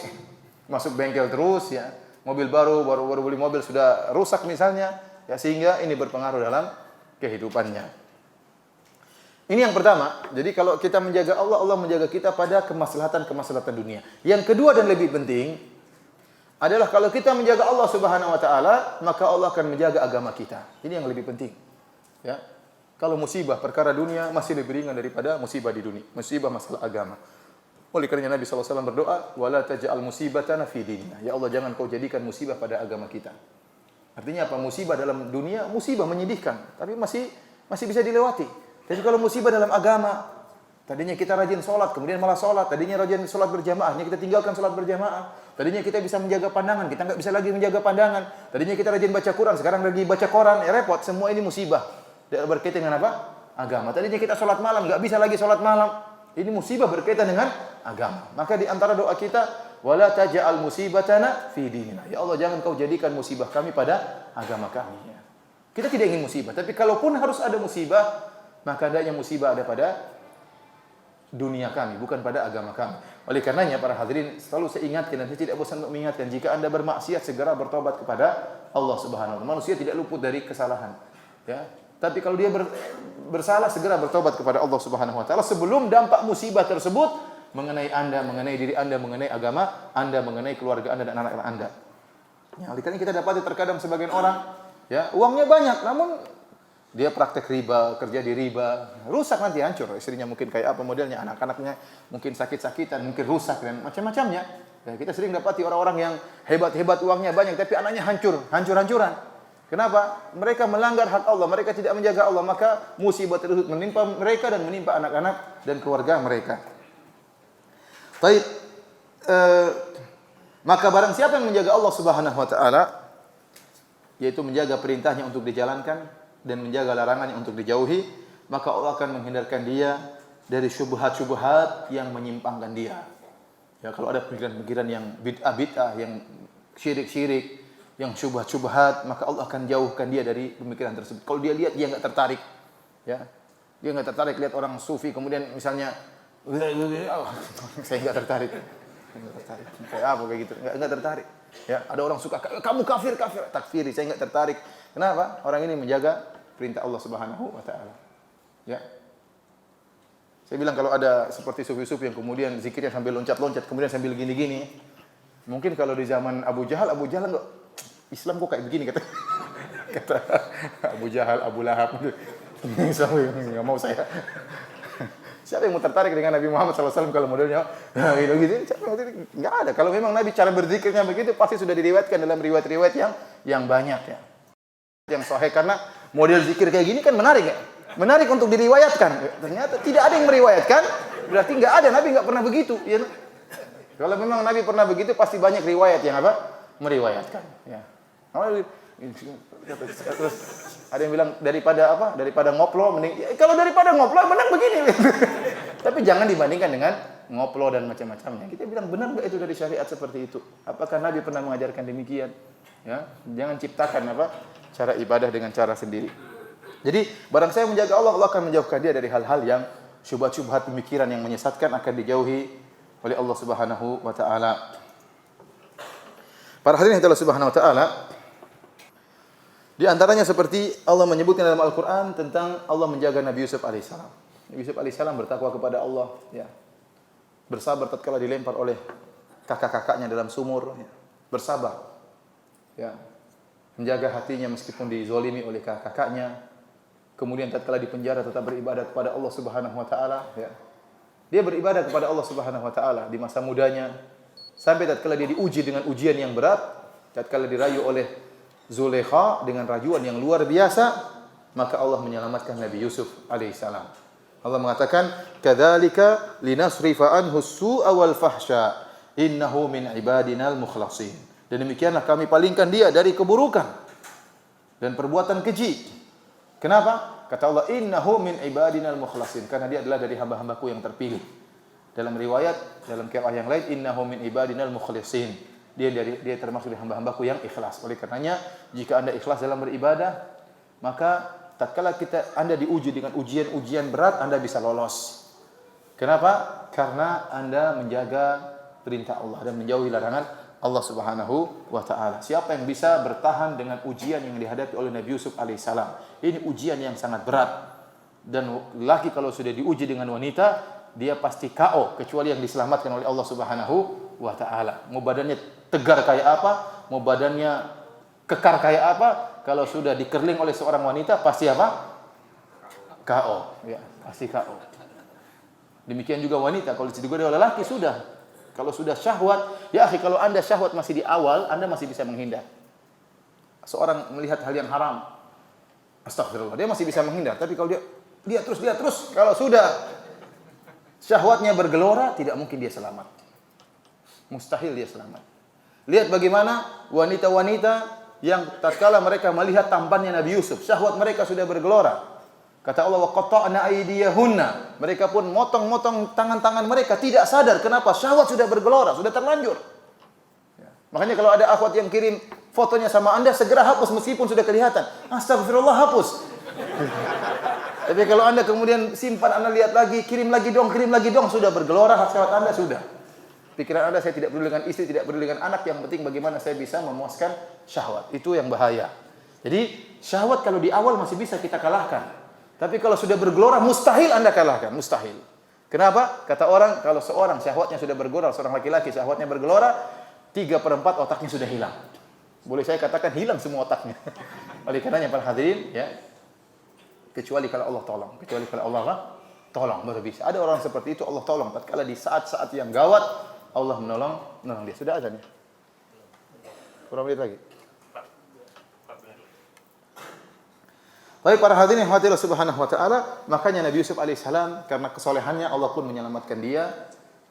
masuk bengkel terus, ya. Mobil baru beli mobil sudah rusak misalnya, ya, sehingga ini berpengaruh dalam kehidupannya. Ini yang pertama. Jadi kalau kita menjaga Allah, Allah menjaga kita pada kemaslahatan dunia. Yang kedua dan lebih penting, adalah kalau kita menjaga Allah Subhanahu wa taala, maka Allah akan menjaga agama kita. Ini yang lebih penting. Ya. Kalau musibah perkara dunia masih lebih ringan daripada musibah di dunia, musibah masalah agama. Oleh kerana Nabi sallallahu alaihi wasallam berdoa, "Wala taj'al musibatana fi dinina." Ya Allah, jangan kau jadikan musibah pada agama kita. Artinya apa? Musibah dalam dunia, musibah menyedihkan, tapi masih bisa dilewati. Tapi kalau musibah dalam agama, tadinya kita rajin sholat, kemudian malah sholat. Tadinya rajin sholat berjamaah, kita tinggalkan sholat berjamaah. Tadinya kita bisa menjaga pandangan, kita enggak bisa lagi menjaga pandangan. Tadinya kita rajin baca Quran, sekarang lagi baca Quran, ya repot. Semua ini musibah. Berkaitan dengan apa? Agama. Tadinya kita sholat malam, enggak bisa lagi sholat malam. Ini musibah berkaitan dengan agama. Maka di antara doa kita, wala taj'al musibatana fi dinina. Ya Allah, jangan kau jadikan musibah kami pada agama kami. Ya. Kita tidak ingin musibah, tapi kalaupun harus ada musibah, maka hendaknya musibah ada pada dunia kami, bukan pada agama kami. Oleh karenanya para hadirin, selalu saya ingatkan dan saya tidak bosan untuk mengingatkan, jika Anda bermaksiat segera bertobat kepada Allah Subhanahu wa taala. Manusia tidak luput dari kesalahan. Ya. Tapi kalau dia bersalah, segera bertobat kepada Allah Subhanahu wa taala sebelum dampak musibah tersebut mengenai Anda, mengenai diri Anda, mengenai agama Anda, mengenai keluarga Anda dan anak-anak Anda. Ya, oleh karena kita dapati terkadang sebagian orang, ya, uangnya banyak namun dia praktek riba, kerja di riba, rusak nanti, hancur. Istrinya mungkin kayak apa modelnya, anak-anaknya mungkin sakit-sakitan, mungkin rusak dan macam-macamnya. Ya, kita sering dapati orang-orang yang hebat-hebat uangnya banyak tapi anaknya hancur-hancuran. Kenapa? Mereka melanggar hak Allah, mereka tidak menjaga Allah, maka musibah tersebut menimpa mereka dan menimpa anak-anak dan keluarga mereka. Baik, maka barang siapa yang menjaga Allah Subhanahu wa taala, yaitu menjaga perintahnya untuk dijalankan dan menjaga larangannya untuk dijauhi, maka Allah akan menghindarkan dia dari syubhat-syubhat yang menyimpangkan dia. Ya, kalau ada pemikiran-pemikiran yang bid'ah-bid'ah, yang syirik-syirik, yang syubhat-syubhat, maka Allah akan jauhkan dia dari pemikiran tersebut. Kalau dia lihat, dia enggak tertarik. Ya. Dia enggak tertarik lihat orang sufi kemudian misalnya saya enggak tertarik. Kayak apa kayak gitu? Enggak tertarik. Ya, ada orang suka kamu kafir, takfiri, saya enggak tertarik. Kenapa? Orang ini menjaga perintah Allah Subhanahu wa taala. Ya. Saya bilang kalau ada seperti sufi-sufi yang kemudian zikirnya sambil loncat-loncat, kemudian sambil gini-gini, mungkin kalau di zaman Abu Jahal enggak, Islam kok kayak begini kata Abu Jahal, Abu Lahab. Islam enggak mau saya. Siapa yang mau tertarik dengan Nabi Muhammad SAW kalau modelnya gitu? Enggak ada. Kalau memang Nabi cara berzikirnya begitu, pasti sudah diriwayatkan dalam riwayat-riwayat yang banyak ya. Yang sahih, karena model zikir kayak gini kan menarik ya. Menarik untuk diriwayatkan. Ternyata tidak ada yang meriwayatkan, berarti enggak ada, Nabi enggak pernah begitu, ya. Kalau memang Nabi pernah begitu, pasti banyak riwayat yang apa? Meriwayatkan, ya. Terus ada yang bilang daripada ngoplo mending, ya, kalau daripada ngoplo menang begini. Tapi jangan dibandingkan dengan ngoplo dan macam-macamnya. Kita bilang benar enggak itu dari syariat seperti itu? Apakah Nabi pernah mengajarkan demikian? Ya, jangan ciptakan cara ibadah dengan cara sendiri. Jadi barang saya menjaga Allah, Allah akan menjauhkan dia dari hal-hal yang syubhat-syubhat pemikiran yang menyesatkan, akan dijauhi oleh Allah Subhanahu wa taala. Para hadirin Allah Subhanahu wa taala, di antaranya seperti Allah menyebutkan dalam Al-Qur'an tentang Allah menjaga Nabi Yusuf alaihissalam. Nabi Yusuf alaihissalam bertakwa kepada Allah, ya. Bersabar tatkala dilempar oleh kakak-kakaknya dalam sumur, ya. Bersabar. Ya. Menjaga hatinya meskipun dizalimi oleh kakak-kakaknya. Kemudian tatkala di penjara tetap beribadah kepada Allah Subhanahu wa taala, ya. Dia beribadah kepada Allah Subhanahu wa taala di masa mudanya sampai tatkala dia diuji dengan ujian yang berat, tatkala dirayu oleh Zulaikha dengan rayuan yang luar biasa, maka Allah menyelamatkan Nabi Yusuf alaihissalam. Allah mengatakan, "Kadzalika linasrifa anhu as-su'a wal fahsya, innahu min ibadinal mukhlasin." Dan demikianlah kami palingkan dia dari keburukan dan perbuatan keji. Kenapa? Kata Allah, innahu min ibadinal mukhlasin, karena dia adalah dari hamba-hambaku yang terpilih. Dalam riwayat, dalam qiraah yang lain, innahu min ibadinal mukhlasin. Dia termasuk dari hamba-hambaku yang ikhlas. Oleh karenanya, jika Anda ikhlas dalam beribadah, maka tatkala Anda diuji dengan ujian-ujian berat, Anda bisa lolos. Kenapa? Karena Anda menjaga perintah Allah dan menjauhi larangan Allah Subhanahu wa taala. Siapa yang bisa bertahan dengan ujian yang dihadapi oleh Nabi Yusuf alaihissalam? Ini ujian yang sangat berat. Dan laki kalau sudah diuji dengan wanita, dia pasti KO kecuali yang diselamatkan oleh Allah Subhanahu wa ta'ala. Mau badannya tegar kayak apa, mau badannya kekar kayak apa, kalau sudah dikerling oleh seorang wanita pasti apa? KO, ya, pasti KO. Demikian juga wanita, kalau disedugui oleh lelaki sudah. Kalau sudah syahwat, ya akhi, kalau Anda syahwat masih di awal, Anda masih bisa menghindar. Seorang melihat hal yang haram, astagfirullah, dia masih bisa menghindar. Tapi kalau dia terus, kalau sudah syahwatnya bergelora, tidak mungkin dia selamat. Mustahil dia selamat. Lihat bagaimana wanita-wanita yang tatkala mereka melihat tampannya Nabi Yusuf, syahwat mereka sudah bergelora. Kata Allah, wa qatta'na aydiyahunna. Mereka pun motong-motong tangan-tangan mereka, tidak sadar kenapa syahwat sudah bergelora, sudah terlanjur. Ya. Makanya kalau ada akhwat yang kirim fotonya sama Anda, segera hapus meskipun sudah kelihatan. Astagfirullah, hapus. Tapi kalau Anda kemudian simpan, Anda lihat lagi, kirim lagi dong, sudah bergelora syahwat Anda sudah. Pikiran Anda, saya tidak peduli dengan istri, tidak peduli dengan anak, yang penting bagaimana saya bisa memuaskan syahwat. Itu yang bahaya. Jadi syahwat kalau di awal masih bisa kita kalahkan. Tapi kalau sudah bergelora, mustahil Anda kalahkan, mustahil. Kenapa? Kata orang, kalau seorang syahwatnya sudah bergelora, seorang laki-laki syahwatnya bergelora, 3/4 otaknya sudah hilang. Boleh saya katakan hilang semua otaknya. Oleh karenanya para hadirin, ya, kecuali kalau Allah tolong, tolong baru bisa. Ada orang seperti itu Allah tolong tatkala di saat-saat yang gawat Allah menolong dia. Sudah azan ya? Kurang menit lagi. Baik para hadirin yang dirahmati Allah Subhanahu wa taala, makanya Nabi Yusuf alaihissalam karena kesolehannya Allah pun menyelamatkan dia.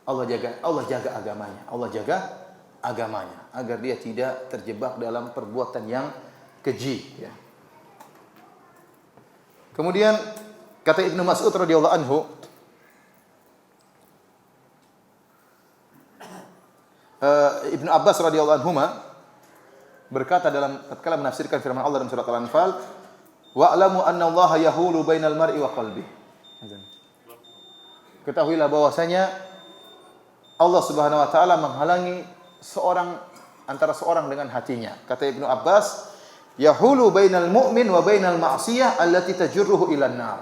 Allah jaga agamanya agar dia tidak terjebak dalam perbuatan yang keji, ya. Kemudian kata Ibnu Mas'ud radhiyallahu anhu, Ibnu Abbas radhiyallahu anhuma berkata dalam tatkala menafsirkan firman Allah dalam surat Al-Anfal, wa'lamu anna Allah yahulu bainal mar'i wa qalbi. Ketahuilah bahwasanya Allah Subhanahu wa taala menghalangi antara seorang dengan hatinya. Kata Ibnu Abbas, yahulu bainal mu'min wa bainal ma'siyah allati tajurruhu ilan nar.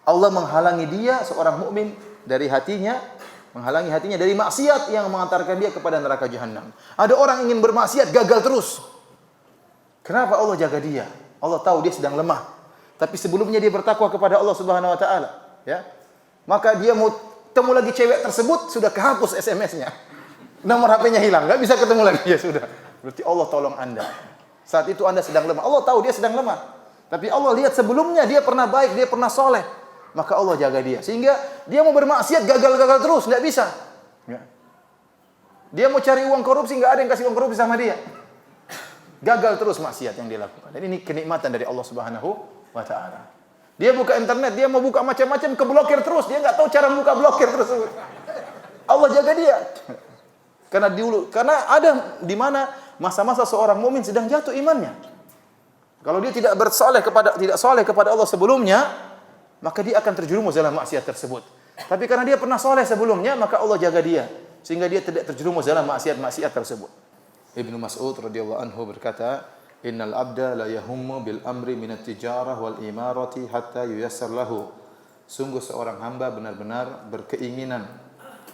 Allah menghalangi dia, seorang mukmin, dari hatinya, menghalangi hatinya dari maksiat yang mengantarkan dia kepada neraka jahanam. Ada orang ingin bermaksiat gagal terus. Kenapa Allah jaga dia? Allah tahu dia sedang lemah. Tapi sebelumnya dia bertakwa kepada Allah Subhanahu wa taala, ya. Maka dia mau ketemu lagi cewek tersebut, sudah kehapus SMS-nya. Nomor HP-nya hilang, enggak bisa ketemu lagi, ya sudah. Berarti Allah tolong Anda. Saat itu Anda sedang lemah. Allah tahu dia sedang lemah. Tapi Allah lihat sebelumnya dia pernah baik, dia pernah soleh. Maka Allah jaga dia. Sehingga dia mau bermaksiat gagal-gagal terus, tidak bisa. Ya. Dia mau cari uang korupsi, nggak ada yang kasih uang korupsi sama dia. Gagal terus maksiat yang dia lakukan. Dan ini kenikmatan dari Allah Subhanahu wa taala. Dia buka internet, dia mau buka macam-macam, keblokir terus. Dia nggak tahu cara buka blokir tersebut. Allah jaga dia. Karena ada di mana masa-masa seorang mukmin sedang jatuh imannya. Kalau dia tidak soleh kepada Allah sebelumnya, maka dia akan terjerumus dalam maksiat tersebut. Tapi karena dia pernah soleh sebelumnya, maka Allah jaga dia sehingga dia tidak terjerumus dalam maksiat tersebut. Ibnu Mas'ud radhiyallahu anhu berkata, "Innal abda la yahummu bil amri minat tijarah wal imarati hatta yuyassar lahu." Sungguh seorang hamba benar-benar berkeinginan,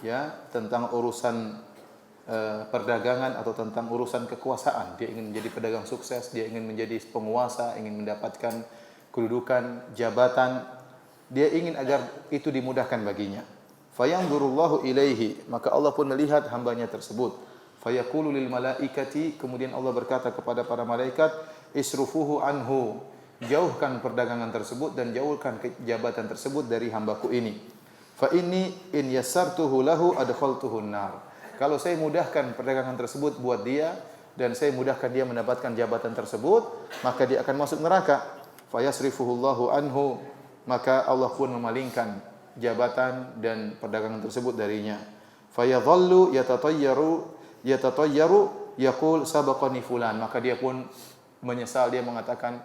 ya, tentang urusan perdagangan atau tentang urusan kekuasaan. Dia ingin menjadi pedagang sukses, dia ingin menjadi penguasa, ingin mendapatkan kedudukan, jabatan. Dia ingin agar itu dimudahkan baginya. Fayanzurullahu ilaihi, maka Allah pun melihat hambanya tersebut. Fayaqulu lil malaikati, kemudian Allah berkata kepada para malaikat, isrufuhu anhu, jauhkan perdagangan tersebut dan jauhkan jabatan tersebut dari hambaku ini. Fa inni in yassartuhu lahu adkhaltuhu an-nar. Kalau saya mudahkan perdagangan tersebut buat dia dan saya mudahkan dia mendapatkan jabatan tersebut, maka dia akan masuk neraka. Fayasrifuhullahu anhu, maka Allah pun memalingkan jabatan dan perdagangan tersebut darinya. Fayadhallu yatatayyaru yaqul sabaqani fulan, maka dia pun menyesal, dia mengatakan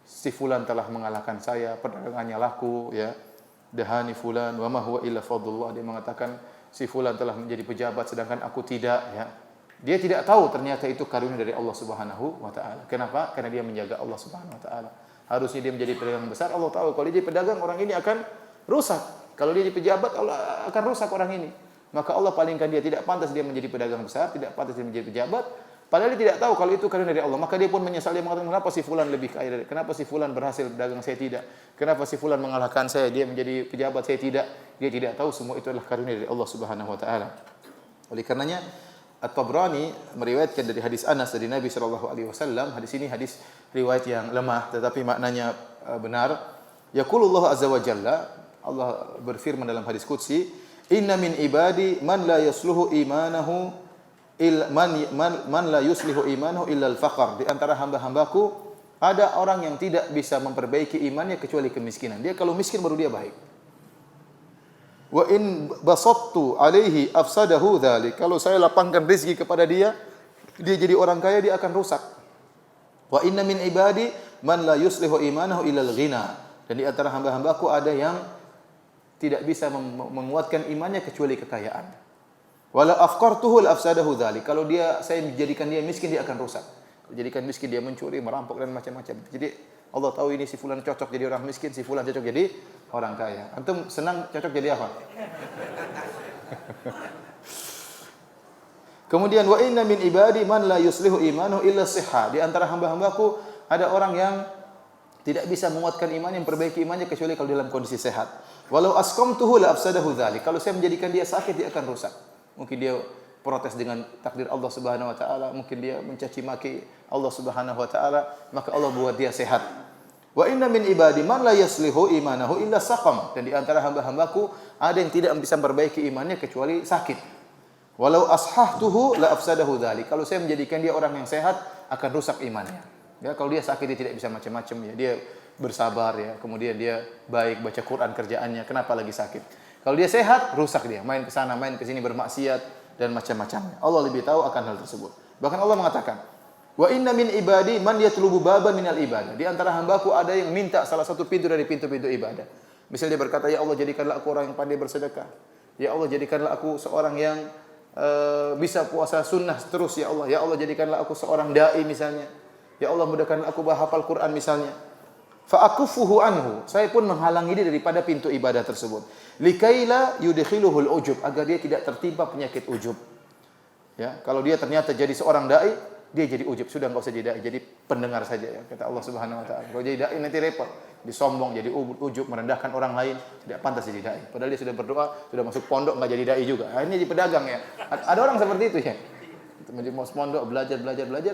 si fulan telah mengalahkan saya, perdagangannya laku, ya. Dahani fulan wa ma huwa illa fadlullah, dia mengatakan si fulan telah menjadi pejabat sedangkan aku tidak, ya. Dia tidak tahu ternyata itu karunia dari Allah Subhanahu wa taala. Kenapa? Karena dia menjaga Allah Subhanahu wa taala. Harusnya dia menjadi pedagang besar, Allah tahu kalau dia jadi pedagang orang ini akan rusak. Kalau dia jadi pejabat Allah akan rusak orang ini. maka Allah palingkan dia. Tidak pantas dia menjadi pedagang besar, tidak pantas dia menjadi pejabat. Padahal dia tidak tahu kalau itu karunia dari Allah. Maka dia pun menyesal, dia mengatakan, kenapa si fulan lebih kaya dari, kenapa si fulan berhasil berdagang, saya tidak? Kenapa si fulan mengalahkan saya, dia menjadi pejabat, saya tidak? Dia tidak tahu semua itu adalah karunia dari Allah Subhanahu wa taala. Oleh karenanya At-Tabrani meriwayatkan dari hadis Anas dari Nabi sallallahu alaihi wasallam. Hadis ini hadis riwayat yang lemah tetapi maknanya benar. Yaqulullah azza wa jalla, Allah berfirman dalam hadis qudsi, "Inna min ibadi man la yusluhu imanahu man la yuslihu imanahu illa al-faqr." Di antara hamba-hambaku ada orang yang tidak bisa memperbaiki imannya kecuali kemiskinan. Dia kalau miskin baru dia baik. Wa in basattu alaihi afsadahu dzalik. Kalau saya lapangkan rezeki kepada dia, dia jadi orang kaya, dia akan rusak. Wa inna min ibadi man la yuslihu imanahu illa al-ghina. Dan di antara hamba-hambaku ada yang tidak bisa menguatkan imannya kecuali kekayaan. Wala afqartuhu la afsadahu dzalik. Kalau saya menjadikan dia miskin, dia akan rusak. Jadikan miskin, dia mencuri, merampok dan macam-macam. Jadi Allah tahu ini si fulan cocok jadi orang miskin, si fulan cocok jadi orang kaya. Antum senang cocok jadi apa? Kemudian wa inna min ibadi man la yuslihu imanuhu illa shihha. Di antara hamba-hambaku ada orang yang tidak bisa menguatkan imannya, memperbaiki imannya kecuali kalau dalam kondisi sehat. Walau asqamtuhu la afsadahu dzalik. Kalau saya menjadikan dia sakit, dia akan rusak. Mungkin dia protes dengan takdir Allah Subhanahu wa taala, mungkin dia mencaci maki Allah Subhanahu wa taala, maka Allah buat dia sehat. Wa inna min ibadi man la yuslihu imanahu illa saqam. Dan di antara hamba-hambaku ada yang tidak bisa memperbaiki imannya kecuali sakit. Walau ashahtuhu la afsadahu dzalik. Kalau saya menjadikan dia orang yang sehat, akan rusak imannya. Ya, kalau dia sakit dia tidak bisa macam-macam ya. Dia bersabar ya, kemudian dia baik baca Quran kerjaannya, kenapa lagi sakit? Kalau dia sehat, rusak dia, main ke sana, main ke sini bermaksiat dan macam-macamnya. Allah lebih tahu akan hal tersebut. Bahkan Allah mengatakan, "Wa inna min ibadi man yatlubu baban minal ibadah." Di antara hambaku ada yang minta salah satu pintu dari pintu-pintu ibadah. Misalnya dia berkata, "Ya Allah, jadikanlah aku orang yang pandai bersedekah. Ya Allah, jadikanlah aku seorang yang bisa puasa sunnah terus ya Allah. Ya Allah, jadikanlah aku seorang dai misalnya. Ya Allah, mudahkanlah aku hafal Quran misalnya." Fa akufuhu anhu. Saya pun menghalangi dia daripada pintu ibadah tersebut. Likaila yudkhiluhul ujub, agar dia tidak tertimpa penyakit ujub. Ya, kalau dia ternyata jadi seorang dai, dia jadi ujub, sudah enggak usah jadi dai, jadi pendengar saja ya, kata Allah Subhanahu wa taala. Kalau jadi dai nanti repot, disombong, jadi ujub, merendahkan orang lain, tidak pantas jadi dai. Padahal dia sudah berdoa, sudah masuk pondok enggak jadi dai juga. Akhirnya jadi pedagang ya. Ada orang seperti itu ya. Mau pondok belajar,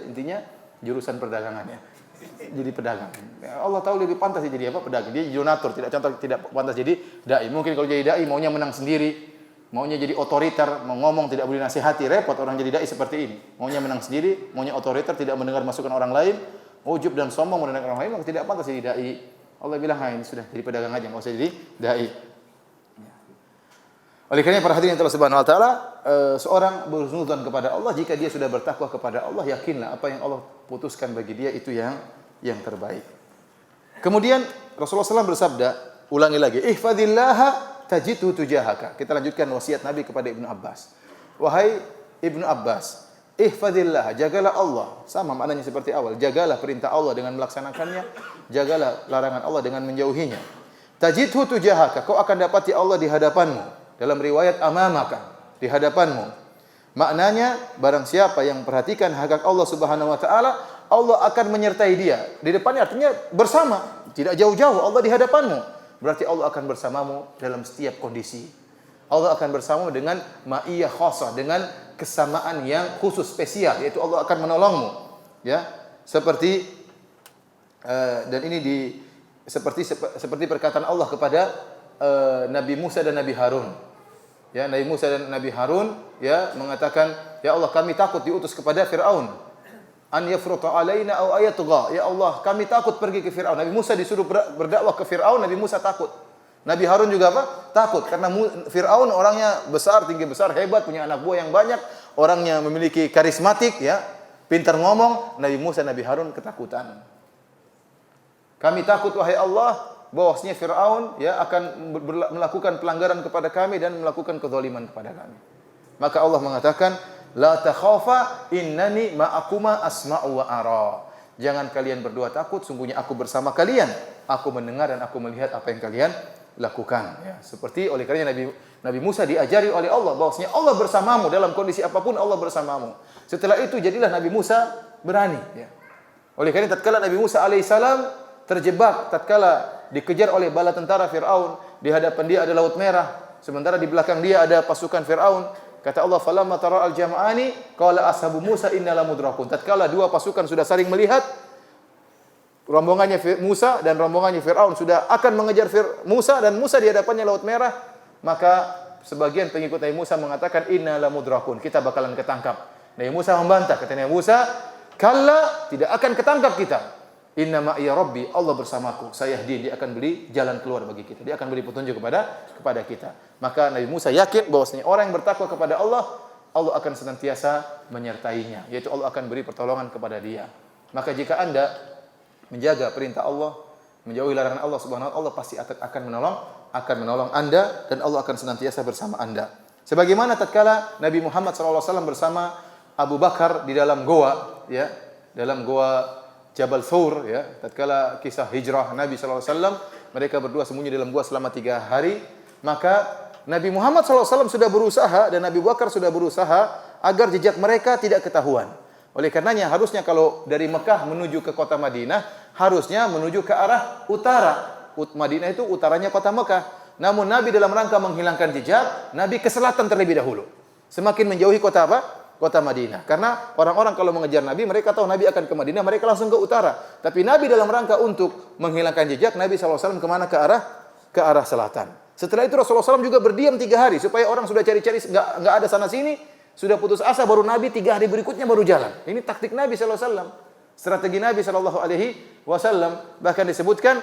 intinya jurusan perdagangannya. Jadi pedagang. Allah tahu lebih pantas jadi apa? Pedagang. Dia jadi donatur, tidak pantas jadi dai. Mungkin kalau jadi dai maunya menang sendiri, maunya jadi otoriter, mau ngomong tidak boleh nasihati, repot orang jadi dai seperti ini. Maunya menang sendiri, maunya otoriter, tidak mendengar masukan orang lain, ujub dan sombong mendengar orang lain, maka tidak pantas jadi dai. Allah bilang, ini sudah jadi pedagang aja, enggak usah jadi dai. Oleh karena perhatian Allah Subhanahu wa taala, seorang bernudzon kepada Allah jika dia sudah bertakwa kepada Allah, yakinlah apa yang Allah putuskan bagi dia itu yang terbaik. Kemudian Rasulullah SAW bersabda, ulangi lagi, ihfazillaha tajidhu tujahaka. Kita lanjutkan wasiat Nabi kepada Ibnu Abbas. Wahai Ibnu Abbas, ihfazillah, jagalah Allah. Sama maknanya seperti awal, jagalah perintah Allah dengan melaksanakannya, jagalah larangan Allah dengan menjauhinya. Tajidhu tujahaka, kau akan dapati Allah di hadapanmu. Dalam riwayat amamaka, di hadapanmu. Maknanya barang siapa yang perhatikan hak Allah Subhanahu wa taala, Allah akan menyertai dia. Di depannya artinya bersama, tidak jauh-jauh, Allah di hadapanmu. Berarti Allah akan bersamamu dalam setiap kondisi. Allah akan bersamamu dengan ma'iyah khassah, dengan kesamaan yang khusus spesial, yaitu Allah akan menolongmu. Ya, seperti dan ini seperti perkataan Allah kepada Nabi Musa dan Nabi Harun. Ya, Nabi Musa dan Nabi Harun ya mengatakan, "Ya Allah, kami takut diutus kepada Firaun. An yafruta alaina aw ayatgha." Ya Allah, kami takut pergi ke Firaun. Nabi Musa disuruh berdakwah ke Firaun, Nabi Musa takut. Nabi Harun juga apa? Takut karena Firaun orangnya besar, tinggi besar, hebat, punya anak buah yang banyak, orangnya memiliki karismatik ya, pintar ngomong. Nabi Musa, Nabi Harun ketakutan. Kami takut wahai Allah bahwasanya Firaun ya akan melakukan pelanggaran kepada kami dan melakukan kezaliman kepada kami. Maka Allah mengatakan, la takhafa innani ma'akuma asma'u wa ara. Jangan kalian berdua takut, sungguhnya aku bersama kalian. Aku mendengar dan aku melihat apa yang kalian lakukan. Ya. Seperti oleh karena Nabi Musa diajari oleh Allah bahwasanya Allah bersamamu dalam kondisi apapun, Allah bersamamu. Setelah itu jadilah Nabi Musa berani. Ya. Oleh karena tatkala Nabi Musa alaihissalam terjebak, tatkala dikejar oleh bala tentara Fir'aun, di hadapan dia ada Laut Merah, sementara di belakang dia ada pasukan Fir'aun. Kata Allah, "Falamma tara al-jam'ani qala ashabu Musa inna lamudrakun." Tatkala dua pasukan sudah saling melihat, rombongannya Musa dan rombongannya Fir'aun sudah akan mengejar Musa dan Musa di hadapannya Laut Merah, maka sebagian pengikut Nabi Musa mengatakan inna lamudrakun, kita bakalan ketangkap. Nabi Musa membantah, kata Nabi Musa, "Kalla, tidak akan ketangkap kita. Inna ma'iya rabbi, Allah bersamaku. Sayahdin, dia akan beri jalan keluar bagi kita. Dia akan beri petunjuk kepada kita." Maka Nabi Musa yakin bahwasanya orang yang bertakwa kepada Allah, Allah akan senantiasa menyertainya, yaitu Allah akan beri pertolongan kepada dia. Maka jika Anda menjaga perintah Allah, menjauhi larangan Allah Subhanahu wa taala, Allah pasti akan menolong Anda dan Allah akan senantiasa bersama Anda. Sebagaimana tatkala Nabi Muhammad SAW bersama Abu Bakar di dalam goa, ya, dalam goa Jabal Thawr, ya, tatkala kisah hijrah Nabi SAW, mereka berdua sembunyi dalam gua selama 3 hari, maka Nabi Muhammad SAW sudah berusaha dan Nabi Bakar sudah berusaha agar jejak mereka tidak ketahuan. Oleh karenanya harusnya kalau dari Mekah menuju ke kota Madinah, harusnya menuju ke arah utara. Madinah itu utaranya kota Mekah. Namun Nabi dalam rangka menghilangkan jejak, Nabi ke selatan terlebih dahulu. Semakin menjauhi kota apa? Kota Madinah. Karena orang-orang kalau mengejar Nabi, mereka tahu Nabi akan ke Madinah, mereka langsung ke utara. Tapi Nabi dalam rangka untuk menghilangkan jejak, Nabi SAW kemana? Ke arah selatan. Setelah itu Rasulullah SAW juga berdiam 3 hari supaya orang sudah cari-cari nggak ada sana sini, sudah putus asa, baru Nabi 3 hari berikutnya baru jalan. Ini taktik Nabi SAW, strategi Nabi SAW. Bahkan disebutkan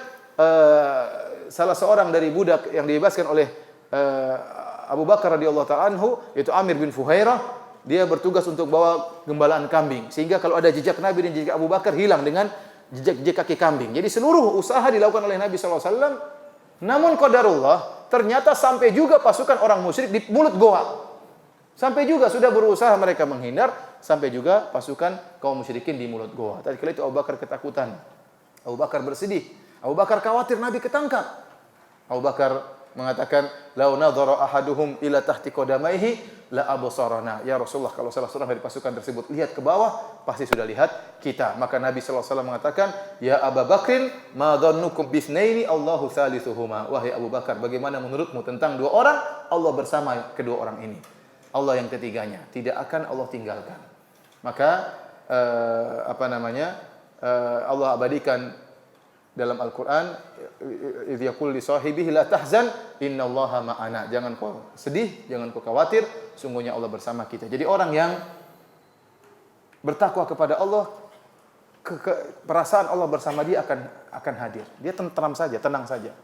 salah seorang dari budak yang dibebaskan oleh Abu Bakar radhiyallahu ta'ala anhu, yaitu Amir bin Fuhairah. Dia bertugas untuk bawa gembalaan kambing, sehingga kalau ada jejak Nabi dan jejak Abu Bakar hilang dengan jejak kaki kambing. Jadi seluruh usaha dilakukan oleh Nabi SAW. Namun qadarullah, ternyata sampai juga pasukan orang musyrik di mulut goa. Sampai juga sudah berusaha mereka menghindar, sampai juga pasukan kaum musyrikin di mulut goa. Tatkala itu Abu Bakar ketakutan. Abu Bakar bersedih. Abu Bakar khawatir Nabi ketangkap. Abu Bakar mengatakan, "Lau nadhara ahaduhum ila tahti qadamaihi la absarana." Ya Rasulullah, kalau salah seorang dari pasukan tersebut lihat ke bawah, pasti sudah lihat kita. Maka Nabi sallallahu alaihi wasallam mengatakan, "Ya Abu Bakrin, ma dhannukum bitsnaini Allahu thalithuhuma." Wahai Abu Bakar, bagaimana menurutmu tentang 2 orang? Allah bersama kedua orang ini. Allah yang ketiganya, tidak akan Allah tinggalkan. Maka Allah abadikan dalam Al-Qur'an, idz yaqul li sahibihi la tahzan innallaha ma'ana. Jangan kau sedih, jangan kau khawatir, sungguhnya Allah bersama kita. Jadi orang yang bertakwa kepada Allah, perasaan Allah bersama dia akan hadir. Dia tenang saja, tenang saja.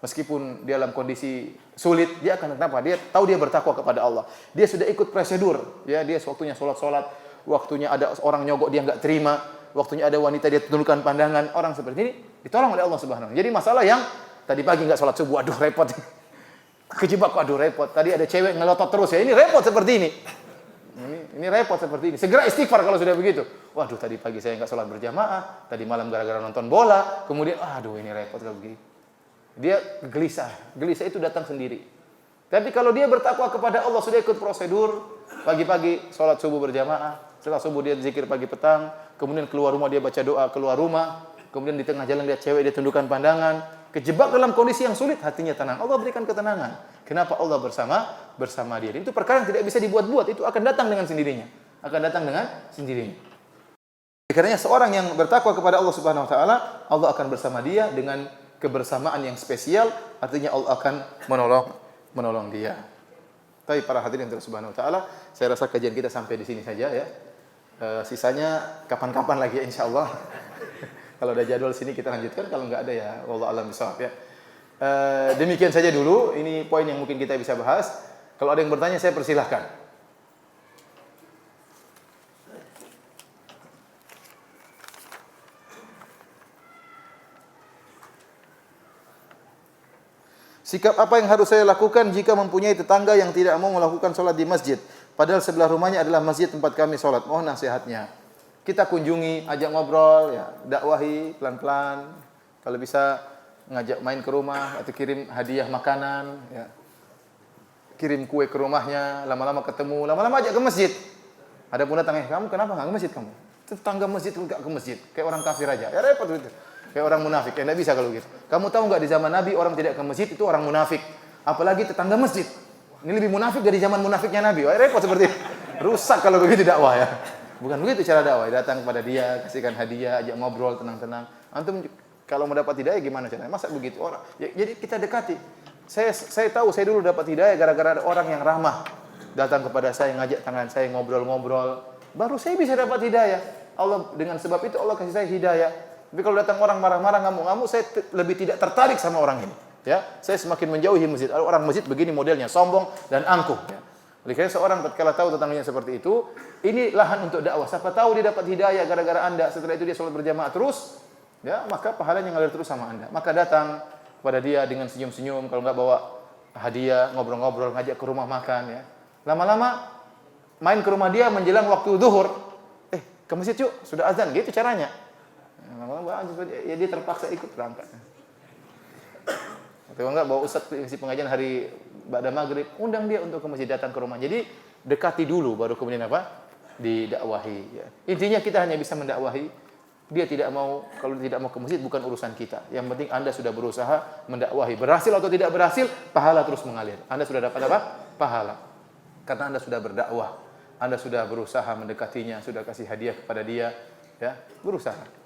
Meskipun dia dalam kondisi sulit, dia akan kenapa? Dia tahu dia bertakwa kepada Allah. Dia sudah ikut prosedur, ya, dia waktunya salat, waktunya ada orang nyogok dia enggak terima, waktunya ada wanita dia tundukkan pandangan, orang seperti ini ditolong oleh Allah Subhanahu wa taala. Jadi masalah yang tadi pagi enggak salat subuh, aduh repot. Kejebak, aduh repot. Tadi ada cewek ngelotot terus, ya ini repot seperti ini. Ini repot seperti ini. Segera istighfar kalau sudah begitu. Waduh, tadi pagi saya enggak salat berjamaah, tadi malam gara-gara nonton bola, kemudian aduh ini repot kalau begini. Dia gelisah. Gelisah itu datang sendiri. Tapi kalau dia bertakwa kepada Allah, sudah ikut prosedur, pagi-pagi salat subuh berjamaah, setelah subuh dia zikir pagi petang, kemudian keluar rumah dia baca doa keluar rumah, kemudian di tengah jalan lihat cewek dia tundukkan pandangan, kejebak dalam kondisi yang sulit, hatinya tenang. Allah berikan ketenangan. Kenapa? Allah bersama dia. Itu perkara yang tidak bisa dibuat-buat, itu akan datang dengan sendirinya. Karena seorang yang bertakwa kepada Allah Subhanahu wa taala, Allah akan bersama dia dengan kebersamaan yang spesial, artinya Allah akan menolong dia. Tapi para hadirin Subhanahu wa taala, saya rasa kajian kita sampai di sini saja ya. Sisanya kapan-kapan lagi insyaallah. Kalau ada jadwal sini kita lanjutkan, kalau enggak ada ya wallahu a'lam bishawab ya. Demikian saja dulu, ini poin yang mungkin kita bisa bahas. Kalau ada yang bertanya saya persilahkan. Sikap apa yang harus saya lakukan jika mempunyai tetangga yang tidak mau melakukan sholat di masjid, padahal sebelah rumahnya adalah masjid tempat kami sholat? Mohon nasihatnya. Kita kunjungi, ajak ngobrol, ya, dakwahi pelan-pelan. Kalau bisa ngajak main ke rumah atau kirim hadiah makanan, ya. Kirim kue ke rumahnya, lama-lama ketemu, lama-lama ajak ke masjid. Ada pun datang, kamu kenapa nggak ke masjid kamu? Tetangga masjid nggak ke masjid, kayak orang kafir aja. Ya repot gitu. Kayak orang munafik, ya enggak bisa kalau gitu. Kamu tahu nggak di zaman Nabi orang tidak ke masjid itu orang munafik. Apalagi tetangga masjid. Ini lebih munafik dari zaman munafiknya Nabi. Wah, repot seperti itu. Rusak kalau begitu dakwah ya. Bukan begitu cara dakwah. Datang kepada dia, kasihkan hadiah, ajak ngobrol tenang-tenang. Antum kalau mendapat hidayah gimana caranya? Masa begitu orang? Ya, jadi kita dekati. Saya tahu saya dulu dapat hidayah gara-gara ada orang yang ramah datang kepada saya, ngajak tangan saya, ngobrol-ngobrol. Baru saya bisa dapat hidayah. Allah dengan sebab itu Allah kasih saya hidayah. Tapi kalau datang orang marah-marah, ngamuk-ngamuk, saya lebih tidak tertarik sama orang ini. Ya, saya semakin menjauhi masjid. Orang masjid begini modelnya, sombong dan angkuh. Ya. Oleh karena seorang tatkala tahu tetangganya seperti itu, ini lahan untuk dakwah. Siapa tahu dia dapat hidayah gara-gara Anda. Setelah itu dia sholat berjamaah terus, ya, maka pahalanya ngalir terus sama Anda. Maka datang kepada dia dengan senyum-senyum, kalau enggak bawa hadiah, ngobrol-ngobrol, ngajak ke rumah makan, ya. Lama-lama main ke rumah dia menjelang waktu zuhur. Ke masjid yuk, sudah azan, gitu caranya. Lama-lama ya dia terpaksa ikut berangkat. Atau enggak bawa ustaz isi pengajian hari ba'da maghrib, undang dia untuk ke masjid, datang ke rumah. Jadi dekati dulu baru kemudian apa? Didakwahi, ya. Intinya kita hanya bisa mendakwahi. Dia tidak mau, kalau tidak mau ke masjid bukan urusan kita. Yang penting Anda sudah berusaha mendakwahi. Berhasil atau tidak berhasil, pahala terus mengalir. Anda sudah dapat apa? Pahala. Karena Anda sudah berdakwah. Anda sudah berusaha mendekatinya, sudah kasih hadiah kepada dia, ya, berusaha.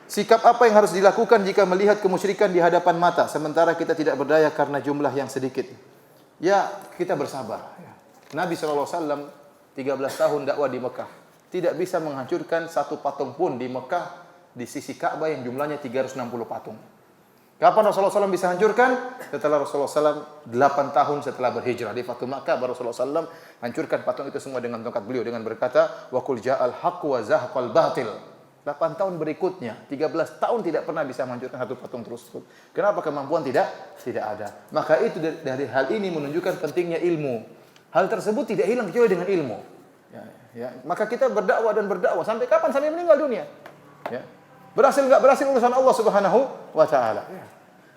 Sikap apa yang harus dilakukan jika melihat kemusyrikan di hadapan mata sementara kita tidak berdaya karena jumlah yang sedikit? Ya, kita bersabar. Nabi SAW 13 tahun dakwah di Mekah, tidak bisa menghancurkan satu patung pun di Mekah di sisi Ka'bah yang jumlahnya 360 patung. Kapan Rasulullah SAW bisa hancurkan? Setelah Rasulullah SAW 8 tahun setelah berhijrah di Fatu Makkah, baru Rasulullah SAW hancurkan patung itu semua dengan tongkat beliau dengan berkata, "Wa qul ja'al haqq wa zahaqal batil." 8 tahun berikutnya, 13 tahun tidak pernah bisa menghancurkan satu patung tersebut. Kenapa? Kemampuan tidak ada. Maka itu dari hal ini menunjukkan pentingnya ilmu. Hal tersebut tidak hilang kecuali dengan ilmu. Ya. Maka kita berdakwah dan berdakwah sampai kapan? Sampai meninggal dunia. Ya. Berhasil enggak berhasil urusan Allah Subhanahu wa taala. Ya.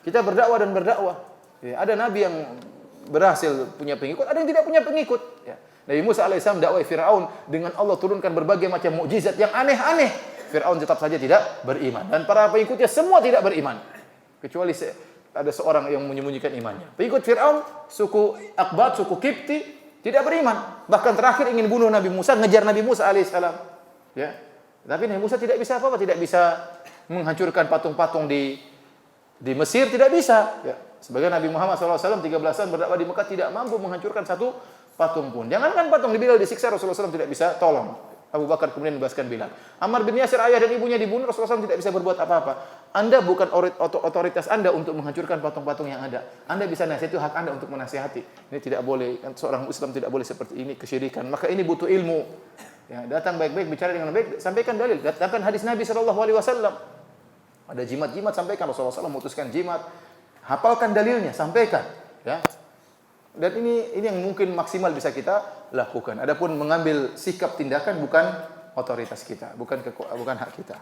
Kita berdakwah dan berdakwah. Ya. Ada nabi yang berhasil punya pengikut, ada yang tidak punya pengikut. Ya. Nabi Musa alaihissalam dakwah Firaun dengan Allah turunkan berbagai macam mukjizat yang aneh-aneh. Firaun tetap saja tidak beriman dan para pengikutnya semua tidak beriman. Kecuali ada seorang yang menyembunyikan imannya. Pengikut Firaun, suku Aqbat, suku Kipti tidak beriman. Bahkan terakhir ingin bunuh Nabi Musa, ngejar Nabi Musa alaihissalam. Ya. Tapi Nabi Musa tidak bisa apa-apa, tidak bisa menghancurkan patung-patung di Mesir, tidak bisa. Ya. Sebagai Nabi Muhammad SAW 13 tahun berdakwah di Mekah tidak mampu menghancurkan satu patung pun. Jangankan patung, di Bilal disiksa, Rasulullah SAW tidak bisa tolong. Abu Bakar kemudian membebaskan Bilal. Ammar bin Yasir, ayah dan ibunya dibunuh, Rasulullah SAW tidak bisa berbuat apa-apa. Anda bukan otoritas Anda untuk menghancurkan patung-patung yang ada. Anda bisa nasihat, itu hak Anda untuk menasihati. Ini tidak boleh, seorang Islam tidak boleh seperti ini, kesyirikan. Maka ini butuh ilmu. Ya, datang baik-baik, bicara dengan baik, sampaikan dalil. Datangkan hadis Nabi SAW. Ada jimat-jimat, sampaikan. Rasulullah SAW memutuskan jimat. Hafalkan dalilnya, sampaikan. Ya. Dan ini yang mungkin maksimal bisa kita lakukan. Adapun mengambil sikap tindakan bukan otoritas kita, bukan hak kita.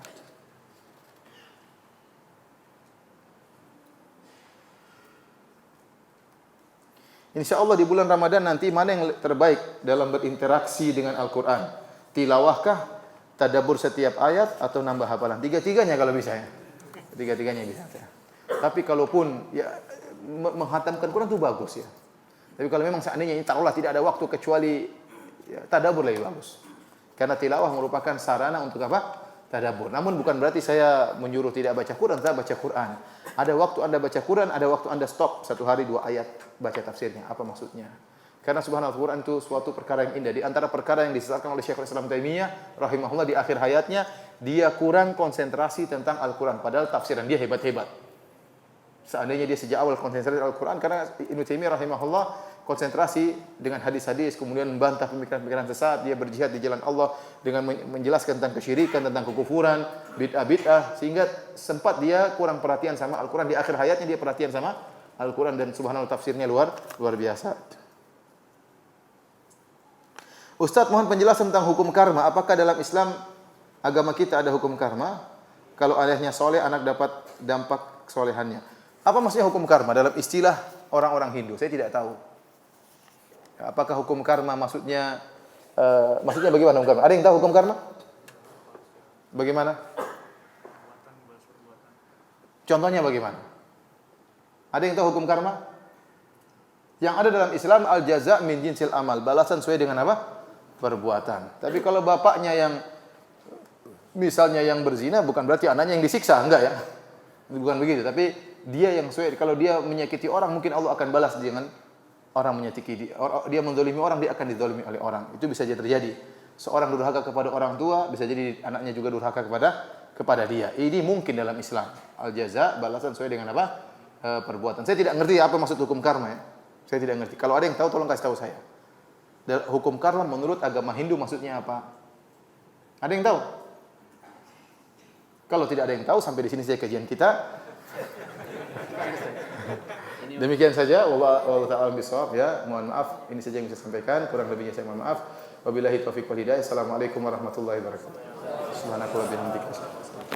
Insya Allah di bulan Ramadan nanti mana yang terbaik dalam berinteraksi dengan Al-Quran? Tilawahkah, tadabbur setiap ayat, atau nambah hafalan? Tiga-tiganya kalau bisa ya. Tiga-tiganya bisa ya. Tapi kalaupun ya menghatamkan Quran itu bagus ya. Tapi kalau memang seandainya ini taruhlah tidak ada waktu kecuali ya, tadabbur lebih bagus. Karena tilawah merupakan sarana untuk apa? Tadabbur. Namun bukan berarti saya menyuruh tidak baca Quran, tetap baca Quran. Ada waktu Anda baca Quran, ada waktu Anda stop 1 hari 2 ayat baca tafsirnya. Apa maksudnya? Karena subhanallah Quran itu suatu perkara yang indah. Di antara perkara yang disesatkan oleh Syekhul Islam Taimiyah rahimahullah di akhir hayatnya, dia kurang konsentrasi tentang Al-Quran. Padahal tafsiran dia hebat-hebat. Seandainya dia sejak awal konsentrasi Al-Quran, karena Ibnu Taimiyah rahimahullah konsentrasi dengan hadis-hadis, kemudian membantah pemikiran-pemikiran sesat, dia berjihad di jalan Allah dengan menjelaskan tentang kesyirikan, tentang kekufuran, bid'ah-bid'ah, sehingga sempat dia kurang perhatian sama Al-Quran. Di akhir hayatnya dia perhatian sama Al-Quran dan subhanallah tafsirnya luar biasa. Ustaz, mohon penjelasan tentang hukum karma. Apakah dalam Islam Agama kita ada hukum karma. Kalau ayahnya soleh, anak dapat dampak kesolehannya. Apa maksudnya hukum karma dalam istilah orang-orang Hindu? Saya tidak tahu. Apakah hukum karma maksudnya bagaimana hukum karma? Ada yang tahu hukum karma? Bagaimana? Contohnya bagaimana? Ada yang tahu hukum karma? Yang ada dalam Islam al-jaza' min jinsil amal, balasan sesuai dengan apa? Perbuatan. Tapi kalau bapaknya yang misalnya yang berzina, bukan berarti anaknya yang disiksa, enggak ya? Bukan begitu, tapi dia yang sesuai. Kalau dia menyakiti orang, mungkin Allah akan balas dengan orang menyakiti dia menzalimi orang, dia akan dizalimi oleh orang. Itu bisa jadi terjadi. Seorang durhaka kepada orang tua, bisa jadi anaknya juga durhaka kepada dia. Ini mungkin dalam Islam. Al-jaza, balasan sesuai dengan apa? Perbuatan. Saya tidak ngerti apa maksud hukum karma ya. Saya tidak ngerti. Kalau ada yang tahu, tolong kasih tahu saya. Hukum karma menurut agama Hindu maksudnya apa? Ada yang tahu? Kalau tidak ada yang tahu, sampai di sini saja kajian kita. Demikian saja. Wallahu ta'ala bishawab ya. Mohon maaf, ini saja yang bisa sampaikan. Kurang lebihnya saya mohon maaf. Wabillahi taufiq wal hidayah. Assalamualaikum warahmatullahi wabarakatuh. Subhanakallahumma wa bihamdika.